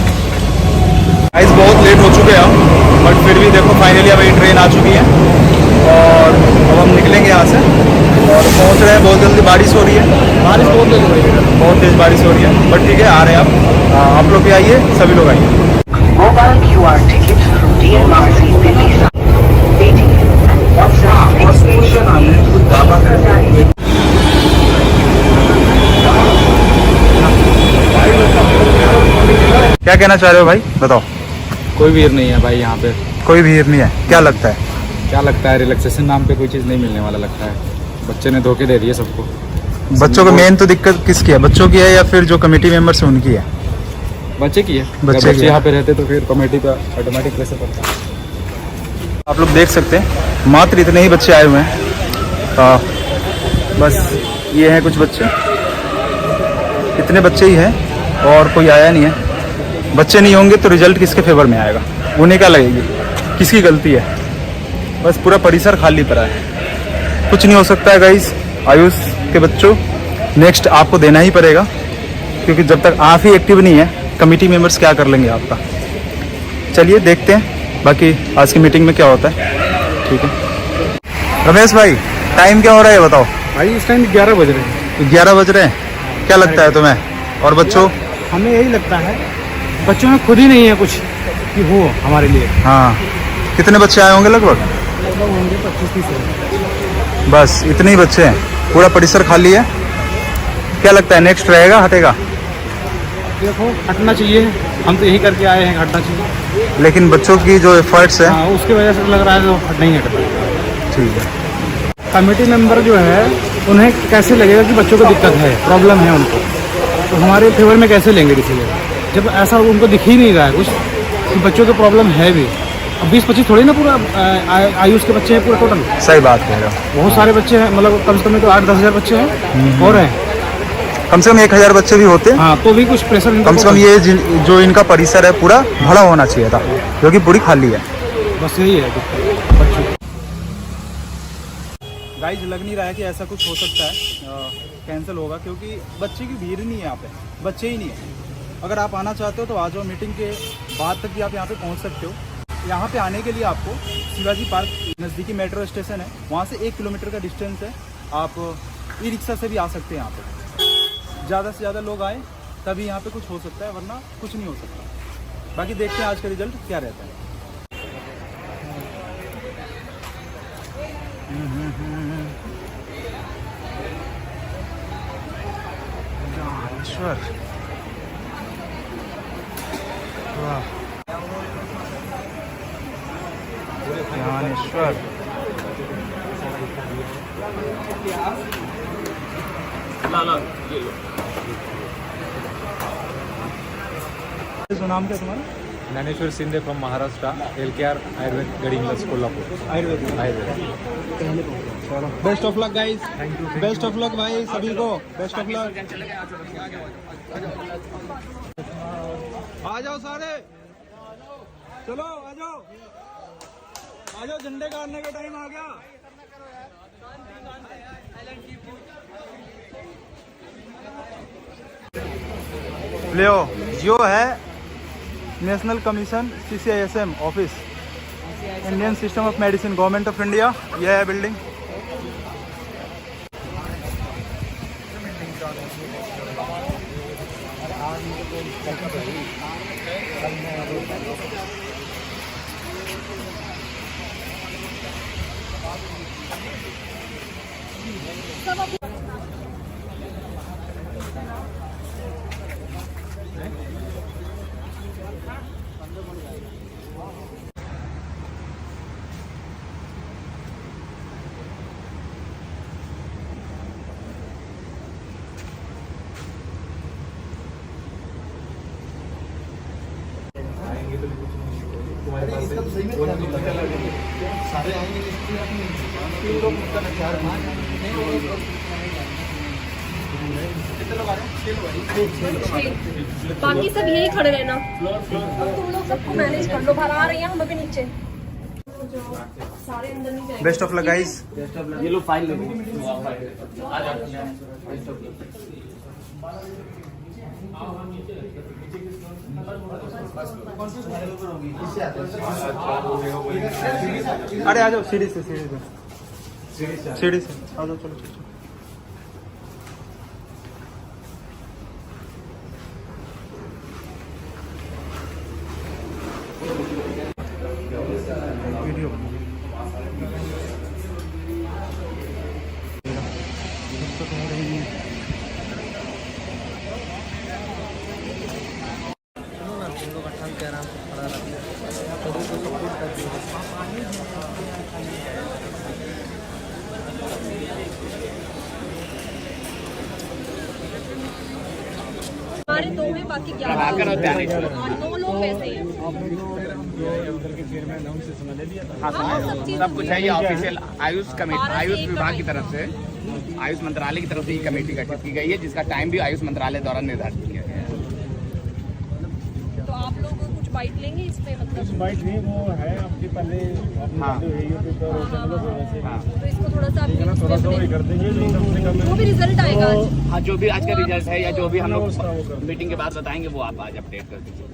गाइस बहुत लेट हो चुके हैं हम, बट फिर भी देखो फाइनली अभी ट्रेन आ चुकी है और अब हम निकलेंगे यहाँ से और पहुँच रहे हैं। बहुत जल्दी बारिश हो रही है, बारिश बहुत तेज हो रही है, बहुत तेज़ बारिश हो रही है, बट ठीक है आ रहे हैं आप लोग भी आइए, सभी लोग आइए। क्या कहना चाह रहे हो भाई, बताओ। कोई भीड़ नहीं है भाई यहाँ पे, कोई भीड़ नहीं है, क्या लगता है? क्या लगता है रिलैक्सेशन नाम पे कोई चीज़ नहीं मिलने वाला लगता है, बच्चे ने धोखे दे दिए सबको। बच्चों को मेन तो दिक्कत किसकी है, बच्चों की है या फिर जो कमेटी मेंबर्स हैं उनकी है? बच्चे की है, बच्चे यहाँ पे रहते तो फिर कमेटी का ऑटोमेटिक प्रेशर पड़ता है। आप लोग देख सकते हैं मात्र इतने ही बच्चे आए हुए हैं, बस ये हैं कुछ बच्चे, इतने बच्चे ही हैं और कोई आया नहीं है। बच्चे नहीं होंगे तो रिजल्ट किसके फेवर में आएगा, उन्हें क्या लगेगी, किसकी गलती है? बस पूरा परिसर खाली पड़ा है, कुछ नहीं हो सकता है गाइस। आयुष के बच्चों, नेक्स्ट आपको देना ही पड़ेगा, क्योंकि जब तक आप ही एक्टिव नहीं है, कमेटी मेंबर्स क्या कर लेंगे आपका। चलिए देखते हैं बाकी आज की मीटिंग में क्या होता है। ठीक है रमेश भाई, टाइम क्या हो रहा है बताओ भाई? इस टाइम 11 बज रहे हैं। 11 बज रहे हैं, क्या लगता है तुम्हें? और बच्चों? हमें यही लगता है, बच्चों में खुद ही नहीं है कुछ कि हो हमारे लिए। हाँ, कितने बच्चे आए होंगे? लगभग होंगे 25-30। बस इतने ही बच्चे हैं, पूरा परिसर खाली है। क्या लगता है नेक्स्ट रहेगा, हटेगा? देखो हटना चाहिए, हम तो यही करके आए हैं, हटना चाहिए। लेकिन बच्चों की जो एफर्ट्स है उसकी वजह से लग रहा है तो नहीं हट पाएगा। ठीक है। कमेटी मेंबर जो है उन्हें कैसे लगेगा कि बच्चों को दिक्कत है, प्रॉब्लम है उनको, तो हमारे फेवर में कैसे लेंगे डिसीजन, जब ऐसा उनको दिख ही नहीं रहा है कुछ कि बच्चों को प्रॉब्लम है भी। 20-25 थोड़ी ना पूरा आयुष के बच्चे हैं पूरा टोटल। सही बात कह रहे हो। बहुत सारे बच्चे हैं, मतलब कम से कम तो 8-10 हज़ार बच्चे हैं और हैं। कम से कम 1000 बच्चे भी होते हैं। हाँ, तो भी कुछ प्रेशर कम से कम ये जो इनका परिसर है पूरा भरा होना चाहिए था, जो कि पूरी खाली है। बस यही है बच्चों। गाइस लग नहीं रहा है कि ऐसा कुछ हो सकता है, कैंसिल होगा, क्योंकि बच्चे की भीड़ नहीं है यहाँ पे, बच्चे ही नहीं है। अगर आप आना चाहते हो तो आ जाओ, मीटिंग के बाद तक भी आप यहाँ पे पहुँच सकते हो। यहाँ पे आने के लिए आपको शिवाजी पार्क नज़दीकी मेट्रो स्टेशन है, वहाँ से 1 किलोमीटर का डिस्टेंस है। आप ई रिक्शा से भी आ सकते हैं यहाँ पे। ज़्यादा से ज़्यादा लोग आए तभी यहाँ पे कुछ हो सकता है, वरना कुछ नहीं हो सकता। बाकी देखते हैं आज का रिजल्ट क्या रहता है। ज्ञानेश्वर नाम क्या तुम्हारा? ज्ञानेश्वर शिंदे फ्रॉम महाराष्ट्र, LKR आयुर्वेद गडिंग कोल्हापुर। आयुर्वेद। चलो best of luck guys, best of luck भाई सभी को, बेस्ट ऑफ लक। आ जाओ सारे, चलो आ जाओ, आ जाओ, झंडे गाड़ने का टाइम आ गया। लियो जो है national commission CCISM office, Indian system of medicine, government of India, यह है बिल्डिंग। बाकी सब यही खड़े रहना, तुम लोग सबको मैनेज कर लो। बाहर आ रही हैं हम अभी नीचे, सारे अंदर नहीं जाएंगे। Best of luck guys. ये लो फाइल ले लो। अरे आ जाओ, सीढ़ी से आ जाओ, चलो। हमारे 2 में बाकी 11 2 लोग वैसे ही हैं। सब कुछ है, ये ऑफिशियल आयुष कमेटी, आयुष विभाग की तरफ से, आयुष मंत्रालय की तरफ से ये कमेटी गठित की गई है, जिसका टाइम भी आयुष मंत्रालय द्वारा निर्धारित किया गया है। तो आप लोग कुछ बाइट लेंगे इस पे, मतलब बाइट नहीं, वो है आपके पहले। हाँ। तो इसको थोड़ा सा कर देंगे जो भी रिजल्ट आएगा आज। हाँ, जो भी आज का रिजल्ट है या जो भी हम लोग मीटिंग के बाद बताएंगे वो आप आज अपडेट कर दीजिए।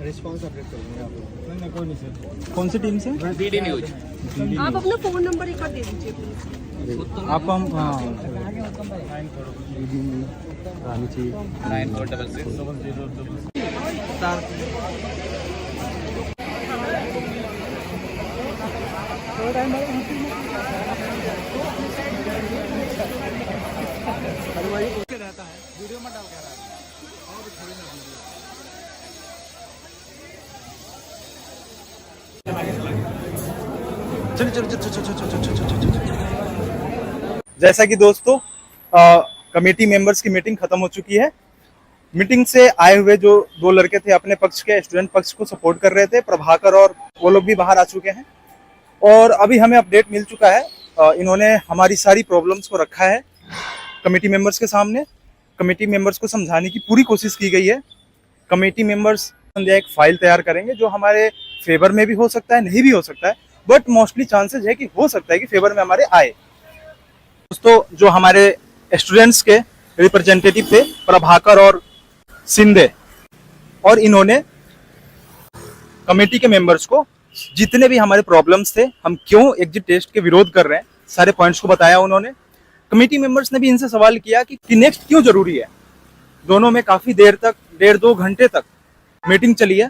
रिस्पॉन्स अपडेट कर देंगे आप लोग। नहीं कोई नहीं सर। कौन सी टीम से? BD news. आप अपना फोन नंबर एक बार दे दीजिए प्लीज। आपको हम 9466 रहता है, वीडियो में डाल कर रहा है। जैसा कि दोस्तों कमेटी मेंबर्स की मीटिंग खत्म हो चुकी है मीटिंग से आए हुए जो 2 लड़के थे अपने पक्ष के, स्टूडेंट पक्ष को सपोर्ट कर रहे थे, प्रभाकर और वो लोग भी बाहर आ चुके हैं। और अभी हमें अपडेट मिल चुका है, इन्होंने हमारी सारी प्रॉब्लम्स को रखा है कमेटी मेंबर्स के सामने। कमेटी मेंबर्स को समझाने की पूरी कोशिश की गई है। कमेटी मेंबर्स एक फाइल तैयार करेंगे जो हमारे फेवर में भी हो सकता है, नहीं भी हो सकता है, बट मोस्टली चांसेस है कि हो सकता है कि फेवर में हमारे आए। दोस्तों, जो हमारे स्टूडेंट्स के रिप्रेजेंटेटिव थे प्रभाकर और सिंधे, और इन्होंने कमेटी के मेंबर्स को जितने भी हमारे प्रॉब्लम्स थे, हम क्यों एग्जिट टेस्ट के विरोध कर रहे हैं, सारे पॉइंट्स को बताया उन्होंने। कमेटी मेंबर्स ने भी इनसे सवाल किया कि नेक्स्ट क्यों जरूरी है। दोनों में काफी देर तक, 1.5-2 घंटे तक मीटिंग चली है।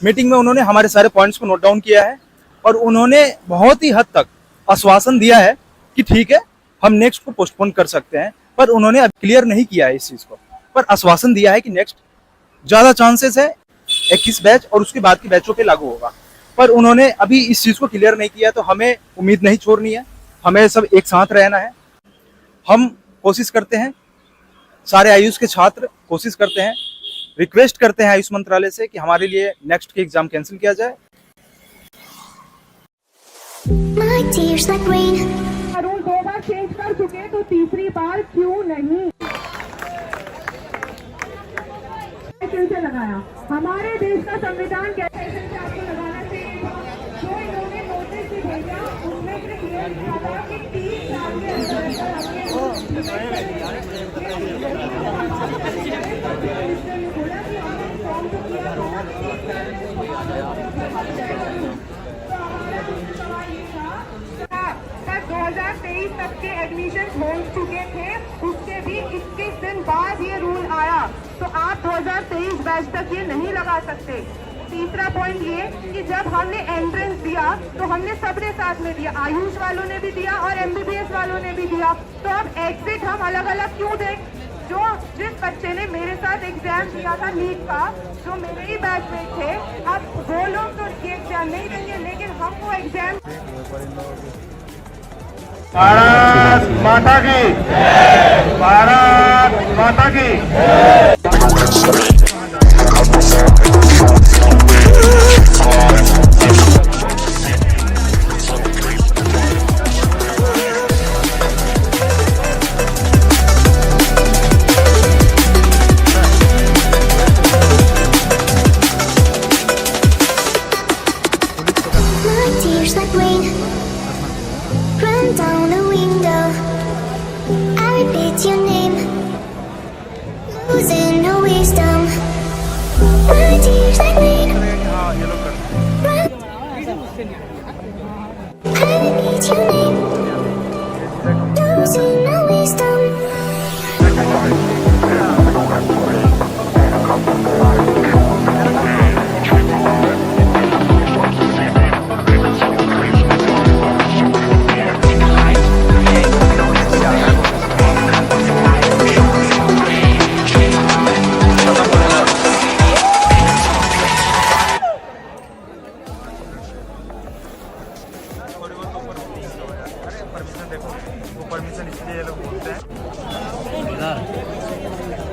मीटिंग में उन्होंने हमारे सारे पॉइंट्स को नोट डाउन किया है और उन्होंने बहुत ही हद तक आश्वासन दिया है कि ठीक है, हम नेक्स्ट को पोस्टपोन कर सकते हैं, पर उन्होंने अब क्लियर नहीं किया है इस चीज को, पर आश्वासन दिया है कि नेक्स्ट ज्यादा चांसेस है 21 बैच और उसके बाद की बैचों पे लागू होगा, पर उन्होंने अभी इस चीज को क्लियर नहीं किया। तो हमें उम्मीद नहीं छोड़नी है, हमें सब एक साथ रहना है। हम कोशिश करते हैं, सारे आयुष के छात्र कोशिश करते हैं, रिक्वेस्ट करते हैं आयुष मंत्रालय से कि हमारे लिए नेक्स्ट के एग्जाम कैंसिल किया जाए। रूल 2 बार चेंज कर चुके, तो तीसरी बार क्यों नहीं फिर से लगाया? हमारे देश का संविधान कैसे आपको लगाना चाहिए था? जो इन्होंने नोटिस भी भेजा उसमें से क्लियर लिखा था कि 3 साल के अंदर 2023 तक के एडमिशन हो चुके थे, उसके भी 21 दिन बाद ये रूल आया, तो आप 2023 बैच तक ये नहीं लगा सकते। तीसरा पॉइंट ये कि जब हमने एंट्रेंस दिया तो हमने सबने साथ में दिया, आयुष वालों ने भी दिया और MBBS वालों ने भी दिया, तो अब एग्जिट हम अलग अलग क्यों दें? जिस बच्चे ने मेरे साथ एग्जाम दिया था नीट का, जो मेरे ही बैच में थे, अब वो लोग तो ये एग्जाम नहीं देंगे, लेकिन हम वो एग्जाम। भारत माता की, भारत माता की।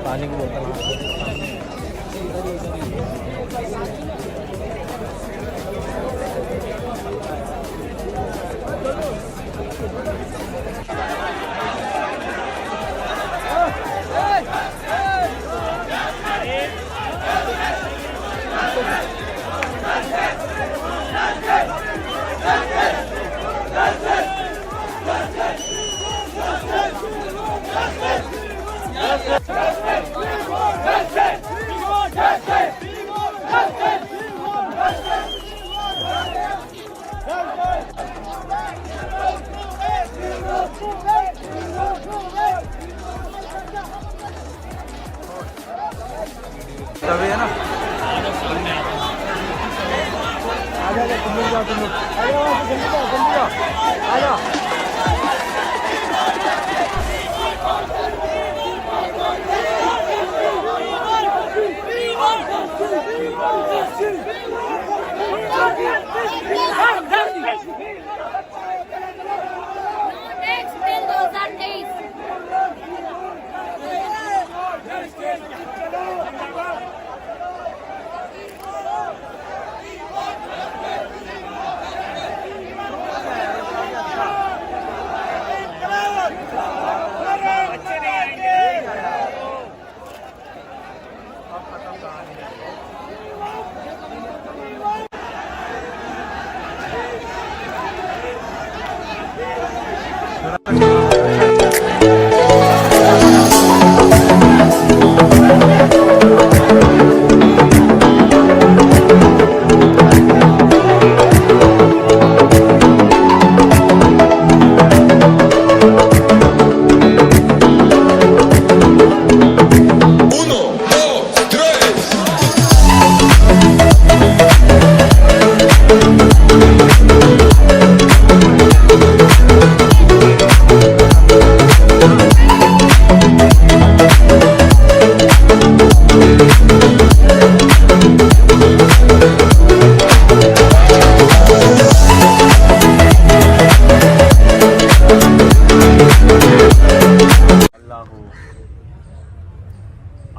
पानी की बोतल तभी है ना,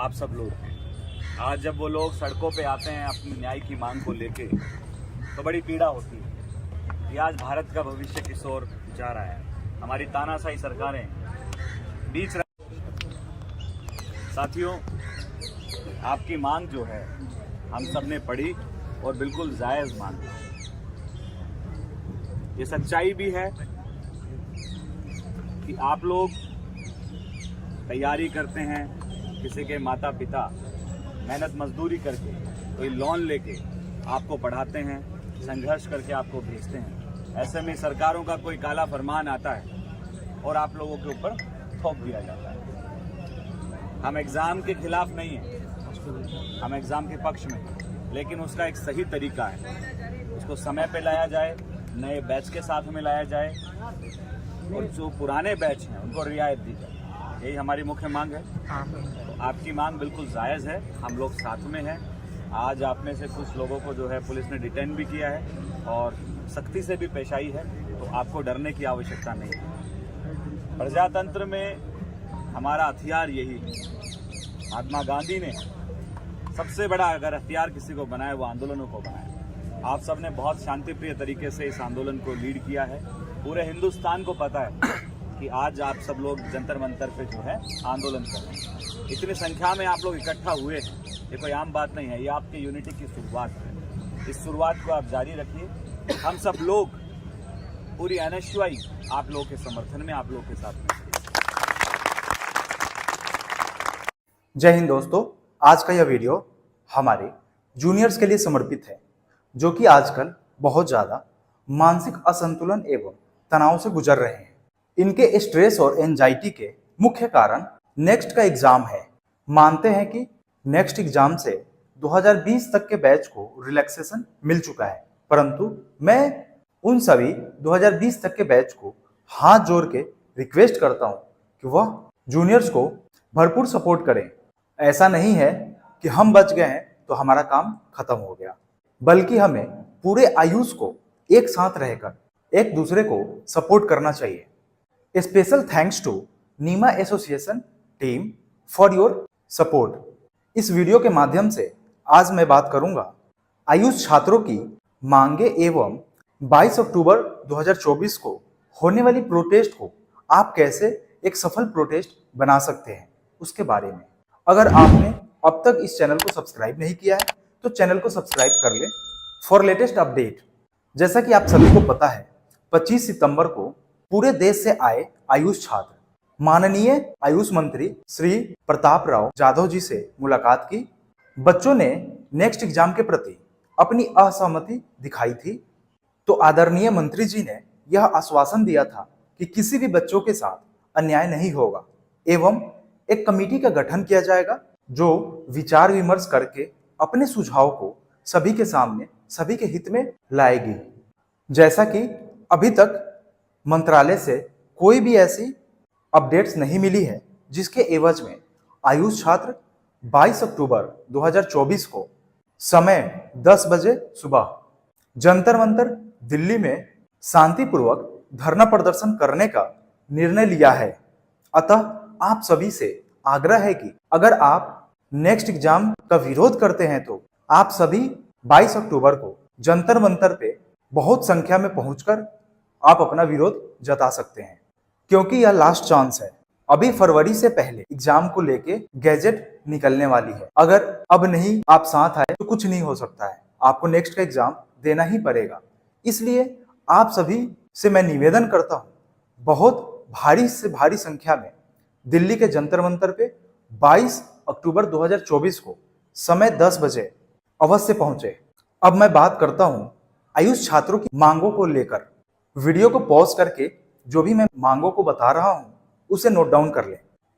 आप सब लोग आज जब वो लोग सड़कों पे आते हैं अपनी न्याय की मांग को लेके तो बड़ी पीड़ा होती है कि आज भारत का भविष्य किस ओर जा रहा है। हमारी तानाशाही सरकारें बीच साथियों, आपकी मांग जो है हम सब ने पढ़ी और बिल्कुल जायज मांग है। ये सच्चाई भी है कि आप लोग तैयारी करते हैं, किसी के माता पिता मेहनत मजदूरी करके कोई लोन लेके आपको पढ़ाते हैं, संघर्ष करके आपको भेजते हैं। ऐसे में सरकारों का कोई काला फरमान आता है और आप लोगों के ऊपर थोप दिया जाता है। हम एग्ज़ाम के खिलाफ नहीं हैं, हम एग्ज़ाम के पक्ष में हैं, लेकिन उसका एक सही तरीका है। उसको समय पे लाया जाए, नए बैच के साथ में लाया जाए और जो पुराने बैच हैं उनको रियायत दी जाए। यही हमारी मुख्य मांग है। तो आपकी मांग बिल्कुल जायज़ है, हम लोग साथ में हैं। आज आप में से कुछ लोगों को जो है पुलिस ने डिटेन भी किया है और सख्ती से भी पेश आई है, तो आपको डरने की आवश्यकता नहीं है। प्रजातंत्र में हमारा हथियार यही है। महात्मा गांधी ने सबसे बड़ा अगर हथियार किसी को बनाया वो आंदोलनों को बनाया। आप सब ने बहुत शांतिप्रिय तरीके से इस आंदोलन को लीड किया है। पूरे हिंदुस्तान को पता है कि आज आप सब लोग जंतर मंतर पे जो है आंदोलन कर रहे हैं। इतनी संख्या में आप लोग इकट्ठा हुए हैं, ये कोई आम बात नहीं है। ये आपकी यूनिटी की शुरुआत है। इस शुरुआत को आप जारी रखिए। हम सब लोग पूरी NSUI आप लोगों के समर्थन में, आप लोगों के साथ में। जय हिंद दोस्तों, आज का यह वीडियो हमारे जूनियर्स के लिए समर्पित है, जो कि आजकल बहुत ज़्यादा मानसिक असंतुलन एवं तनाव से गुजर रहे हैं। इनके स्ट्रेस और एंजाइटी के मुख्य कारण नेक्स्ट का एग्जाम है। मानते हैं कि नेक्स्ट एग्जाम से 2020 तक के बैच को रिलैक्सेशन मिल चुका है, परंतु मैं उन सभी 2020 तक के बैच को हाथ जोड़ के रिक्वेस्ट करता हूं कि वह जूनियर्स को भरपूर सपोर्ट करें। ऐसा नहीं है कि हम बच गए हैं तो हमारा काम खत्म हो गया, बल्कि हमें पूरे आयुष को एक साथ रहकर एक दूसरे को सपोर्ट करना चाहिए। Special thanks to NIMA association team for your support. इस वीडियो के माध्यम से आज मैं बात करूंगा आयुष छात्रों की मांगे एवं 22 अक्टूबर 2024 को होने वाली प्रोटेस्ट को आप कैसे एक सफल प्रोटेस्ट बना सकते हैं उसके बारे में। अगर आपने अब तक इस चैनल को सब्सक्राइब नहीं किया है तो चैनल को सब्सक्राइब कर लें फॉर लेटेस्ट अपडेट। जैसा कि आप सभी को पता है, 25 सितंबर को पूरे देश से आए आयुष छात्र माननीय आयुष मंत्री श्री प्रताप राव जाधव जी से मुलाकात की। बच्चों ने नेक्स्ट एग्जाम के प्रति अपनी असहमति दिखाई थी, तो आदरणीय मंत्री जी ने यह आश्वासन दिया था कि किसी भी बच्चों के साथ अन्याय नहीं होगा एवं एक कमेटी का गठन किया जाएगा जो विचार विमर्श करके अपने सुझाव को सभी के सामने, सभी के हित में लाएगी। जैसा कि अभी तक मंत्रालय से कोई भी ऐसी अपडेट्स नहीं मिली है जिसके एवज में आयुष छात्र 22 अक्टूबर 2024 को समय 10 बजे सुबह जंतर मंतर दिल्ली में शांतिपूर्वक धरना प्रदर्शन करने का निर्णय लिया है। अतः आप सभी से आग्रह है कि अगर आप नेक्स्ट एग्जाम का विरोध करते हैं तो आप सभी 22 अक्टूबर को जंतर मंतर पे बहुत संख्या में पहुंचकर आप अपना विरोध जता सकते हैं, क्योंकि यह लास्ट चांस है। अभी फरवरी से पहले एग्जाम को लेके गैजेट निकलने वाली है। अगर अब नहीं आप साथ आए तो कुछ नहीं हो सकता है, आपको नेक्स्ट का एग्जाम देना ही पड़ेगा। इसलिए आप सभी से मैं निवेदन करता हूं, बहुत भारी से भारी संख्या में दिल्ली के जंतर मंतर पे 22 अक्टूबर 2024 को समय 10 बजे अवश्य पहुंचे। अब मैं बात करता हूं आयुष छात्रों की मांगों को लेकर। वीडियो को पॉज करके जो भी मैं मांगों को बता रहा हूं उसे नोट डाउन कर लें।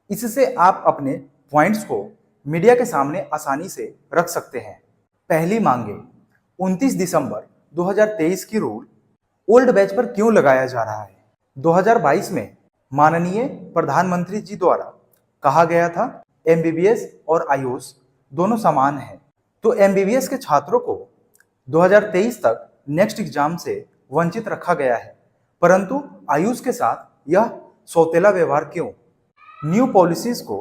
इससे आप अपने पॉइंट्स को मीडिया के सामने आसानी से रख सकते हैं। पहली मांगे 29 दिसंबर 2023 की रूल ओल्ड बैच पर क्यों लगाया जा रहा है? 2022 में माननीय प्रधानमंत्री जी द्वारा कहा गया था एमबीबीएस और आयुष दोनों समान हैं, तो एमबीबीएस के छात्रों को 2023 तक नेक्स्ट एग्जाम से वंचित रखा गया है, परंतु आयुष के साथ यह सौतेला व्यवहार क्यों? न्यू पॉलिसीज को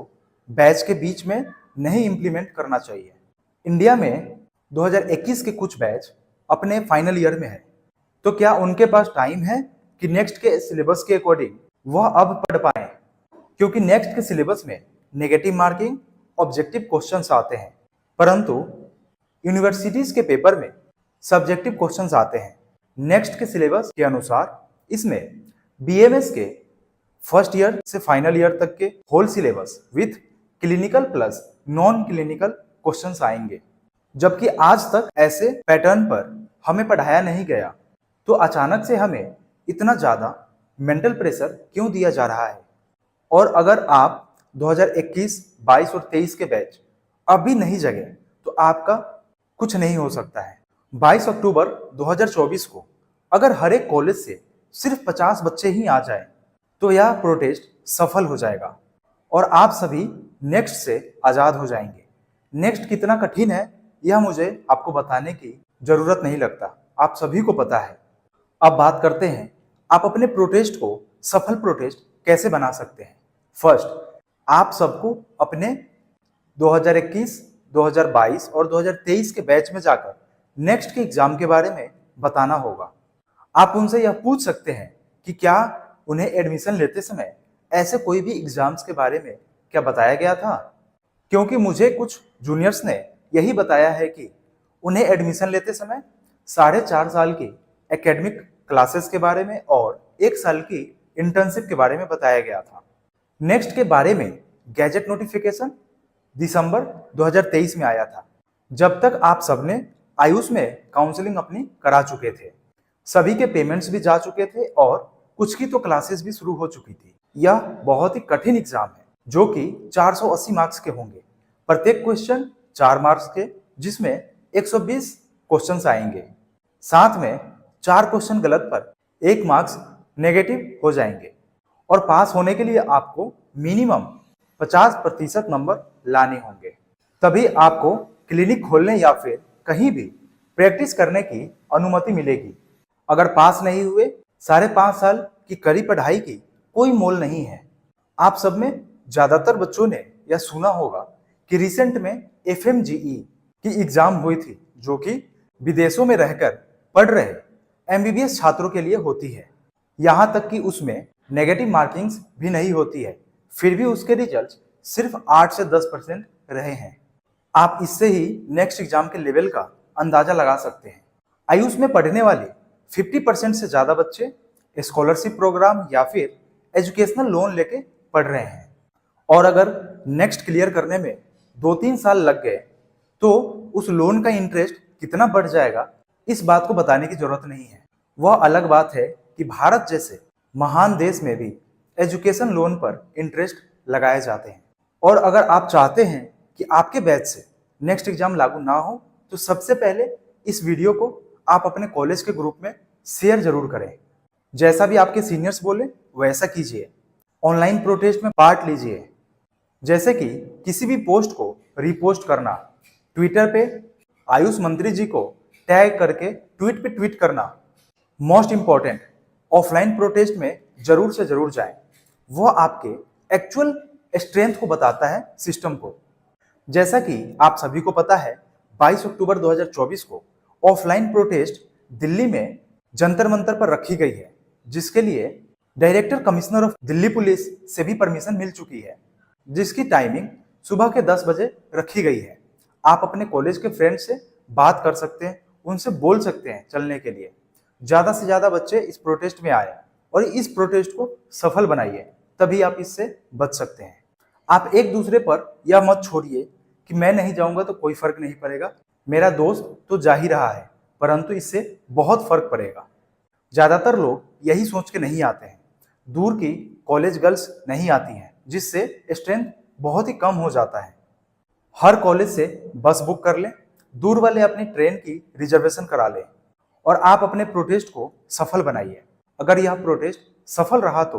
बैच के बीच में नहीं इंप्लीमेंट करना चाहिए। इंडिया में 2021 के कुछ बैच अपने फाइनल ईयर में है, तो क्या उनके पास टाइम है कि नेक्स्ट के सिलेबस के अकॉर्डिंग वह अब पढ़ पाए? क्योंकि नेक्स्ट के सिलेबस में नेगेटिव मार्किंग, ऑब्जेक्टिव क्वेश्चंस आते हैं, परंतु यूनिवर्सिटीज के पेपर में सब्जेक्टिव क्वेश्चंस आते हैं। नेक्स्ट के सिलेबस के अनुसार इसमें बीएमएस के फर्स्ट ईयर से फाइनल ईयर तक के whole syllabus with clinical plus non clinical questions आएंगे, जबकि आज तक ऐसे पैटर्न पर हमें पढ़ाया नहीं गया, तो अचानक से हमें इतना ज्यादा मेंटल प्रेशर क्यों दिया जा रहा है? और अगर आप 2021, 22 और 23 के बैच अब भी नहीं जगे तो आपका कुछ नहीं हो सकता है। 22 अक्टूबर 2024 को अगर हर एक कॉलेज से सिर्फ 50 बच्चे ही आ जाए तो यह प्रोटेस्ट सफल हो जाएगा और आप सभी नेक्स्ट से आजाद हो जाएंगे। नेक्स्ट कितना कठिन है यह मुझे आपको बताने की जरूरत नहीं लगता, आप सभी को पता है। अब बात करते हैं आप अपने प्रोटेस्ट को सफल प्रोटेस्ट कैसे बना सकते हैं। फर्स्ट, आप सबको अपने 2021, 2022 और 2023 के बैच में जाकर नेक्स्ट के एग्जाम के बारे में बताना होगा। आप उनसे यह पूछ सकते हैं कि क्या उन्हें एडमिशन लेते समय ऐसे कोई भी एग्जाम्स के बारे में क्या बताया गया था? क्योंकि मुझे कुछ जूनियर्स ने यही बताया है कि उन्हें एडमिशन लेते समय 4.5 साल की एकेडमिक क्लासेस के बारे में और 1 साल की इंटर्नशिप के बारे में बताया गया था। नेक्स्ट के बारे में गैजेट नोटिफिकेशन दिसंबर 2023 में आया था, जब तक आप सबने आयुष में काउंसलिंग अपनी करा चुके थे, सभी के पेमेंट्स भी जा चुके थे और कुछ की तो क्लासेस भी शुरू हो चुकी थी। यह बहुत ही कठिन एग्जाम है जो कि 480 मार्क्स के होंगे, प्रत्येक क्वेश्चन 4 मार्क्स के, जिसमें 120 क्वेश्चंस आएंगे। साथ में 4 क्वेश्चन गलत पर 1 मार्क्स नेगेटिव हो जाएंगे और पास होने के लिए आपको मिनिमम 50% नंबर लाने होंगे, तभी आपको क्लिनिक खोलने या फिर कहीं भी प्रैक्टिस करने की अनुमति मिलेगी। अगर पास नहीं हुए 5.5 साल की कड़ी पढ़ाई की कोई मोल नहीं है। आप सब में ज्यादातर बच्चों ने यह सुना होगा कि रिसेंट में FMGE की एग्जाम हुई थी, जो कि विदेशों में रहकर पढ़ रहे MBBS छात्रों के लिए होती है। यहाँ तक कि उसमें नेगेटिव मार्किंग्स भी नहीं होती है, फिर भी उसके रिजल्ट सिर्फ 8 से 10% रहे हैं। आप इससे ही नेक्स्ट एग्जाम के लेवल का अंदाजा लगा सकते हैं। आयुष में पढ़ने वाले 50% से ज्यादा बच्चे स्कॉलरशिप प्रोग्राम या फिर एजुकेशनल लोन लेके पढ़ रहे हैं, और अगर नेक्स्ट क्लियर करने में 2-3 साल लग गए तो उस लोन का इंटरेस्ट कितना बढ़ जाएगा इस बात को बताने की जरूरत नहीं है। वह अलग बात है कि भारत जैसे महान देश में भी एजुकेशन लोन पर इंटरेस्ट लगाए जाते हैं। और अगर आप चाहते हैं कि आपके बैच से नेक्स्ट एग्जाम लागू ना हो तो सबसे पहले इस वीडियो को आप अपने कॉलेज के ग्रुप में शेयर जरूर करें। जैसा भी आपके सीनियर्स बोले वैसा कीजिए। ऑनलाइन प्रोटेस्ट में पार्ट लीजिए, जैसे कि किसी भी पोस्ट को रीपोस्ट करना, ट्विटर पे आयुष मंत्री जी को टैग करके ट्वीट पे ट्वीट करना। मोस्ट इंपॉर्टेंट, ऑफलाइन प्रोटेस्ट में जरूर से जरूर जाएं। वह आपके एक्चुअल स्ट्रेंथ को बताता है सिस्टम को। जैसा कि आप सभी को पता है 22 अक्टूबर 2024 को ऑफलाइन प्रोटेस्ट दिल्ली में जंतर मंतर पर रखी गई है, जिसके लिए director commissioner of Delhi police से भी परमिशन मिल चुकी है, जिसकी टाइमिंग सुबह के 10 बजे रखी गई है। आप अपने कॉलेज के फ्रेंड से बात कर सकते हैं, उनसे बोल सकते हैं चलने के लिए। ज्यादा से ज्यादा बच्चे इस प्रोटेस्ट में आए और इस प्रोटेस्ट को सफल बनाइए, तभी आप इससे बच सकते हैं। आप एक दूसरे पर यह मत छोड़िए कि मैं नहीं जाऊंगा तो कोई फर्क नहीं पड़ेगा, मेरा दोस्त तो जा ही रहा है, परंतु इससे बहुत फर्क पड़ेगा। ज्यादातर लोग यही सोच के नहीं आते हैं। दूर की कॉलेज गर्ल्स नहीं आती हैं, जिससे स्ट्रेंथ बहुत ही कम हो जाता है। हर कॉलेज से बस बुक कर लें, दूर वाले अपनी ट्रेन की रिजर्वेशन करा लें और आप अपने प्रोटेस्ट को सफल बनाइए। अगर यह प्रोटेस्ट सफल रहा तो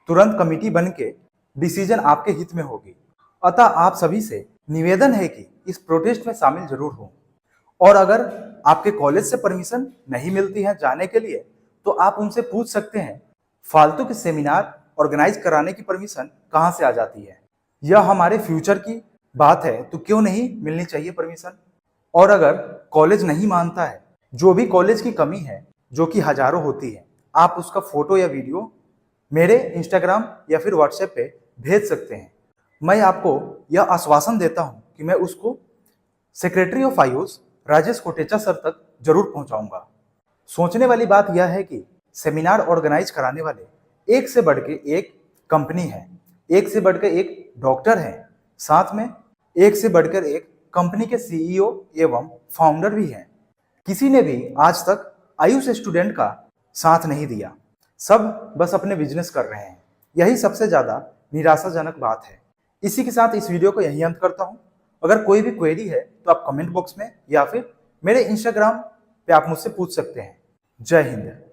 तुरंत कमेटी बन के डिसीजन आपके हित में होगी। अतः आप सभी से निवेदन है कि इस प्रोटेस्ट में शामिल जरूर हों। और अगर आपके कॉलेज से परमिशन नहीं मिलती है जाने के लिए, तो आप उनसे पूछ सकते हैं फालतू के सेमिनार ऑर्गेनाइज कराने की परमिशन कहां से आ जाती है। यह हमारे फ्यूचर की बात है, तो क्यों नहीं मिलनी चाहिए परमिशन। और अगर कॉलेज नहीं मानता है, जो भी कॉलेज की कमी है, जो कि हजारों होती है, आप उसका फोटो या वीडियो मेरे इंस्टाग्राम या फिर व्हाट्सएप पे भेज सकते हैं। मैं आपको यह आश्वासन देता हूं कि मैं उसको secretary of Ayush Rajesh Kotecha sir तक जरूर पहुंचाऊंगा। सोचने वाली बात यह है कि सेमिनार ऑर्गेनाइज कराने वाले एक से बढ़ के एक कंपनी है, एक से बढ़कर एक डॉक्टर है, साथ में एक से बढ़कर एक कंपनी के सीईओ एवं फाउंडर भी हैं। किसी ने भी आज तक आयुष स्टूडेंट का साथ नहीं दिया, सब बस अपने बिजनेस कर रहे हैं। यही सबसे ज्यादा निराशाजनक बात है। इसी के साथ इस वीडियो को यहीं अंत करता हूं। अगर कोई भी क्वेरी है तो आप कमेंट बॉक्स में या फिर मेरे इंस्टाग्राम पे आप मुझसे पूछ सकते हैं। जय हिंद।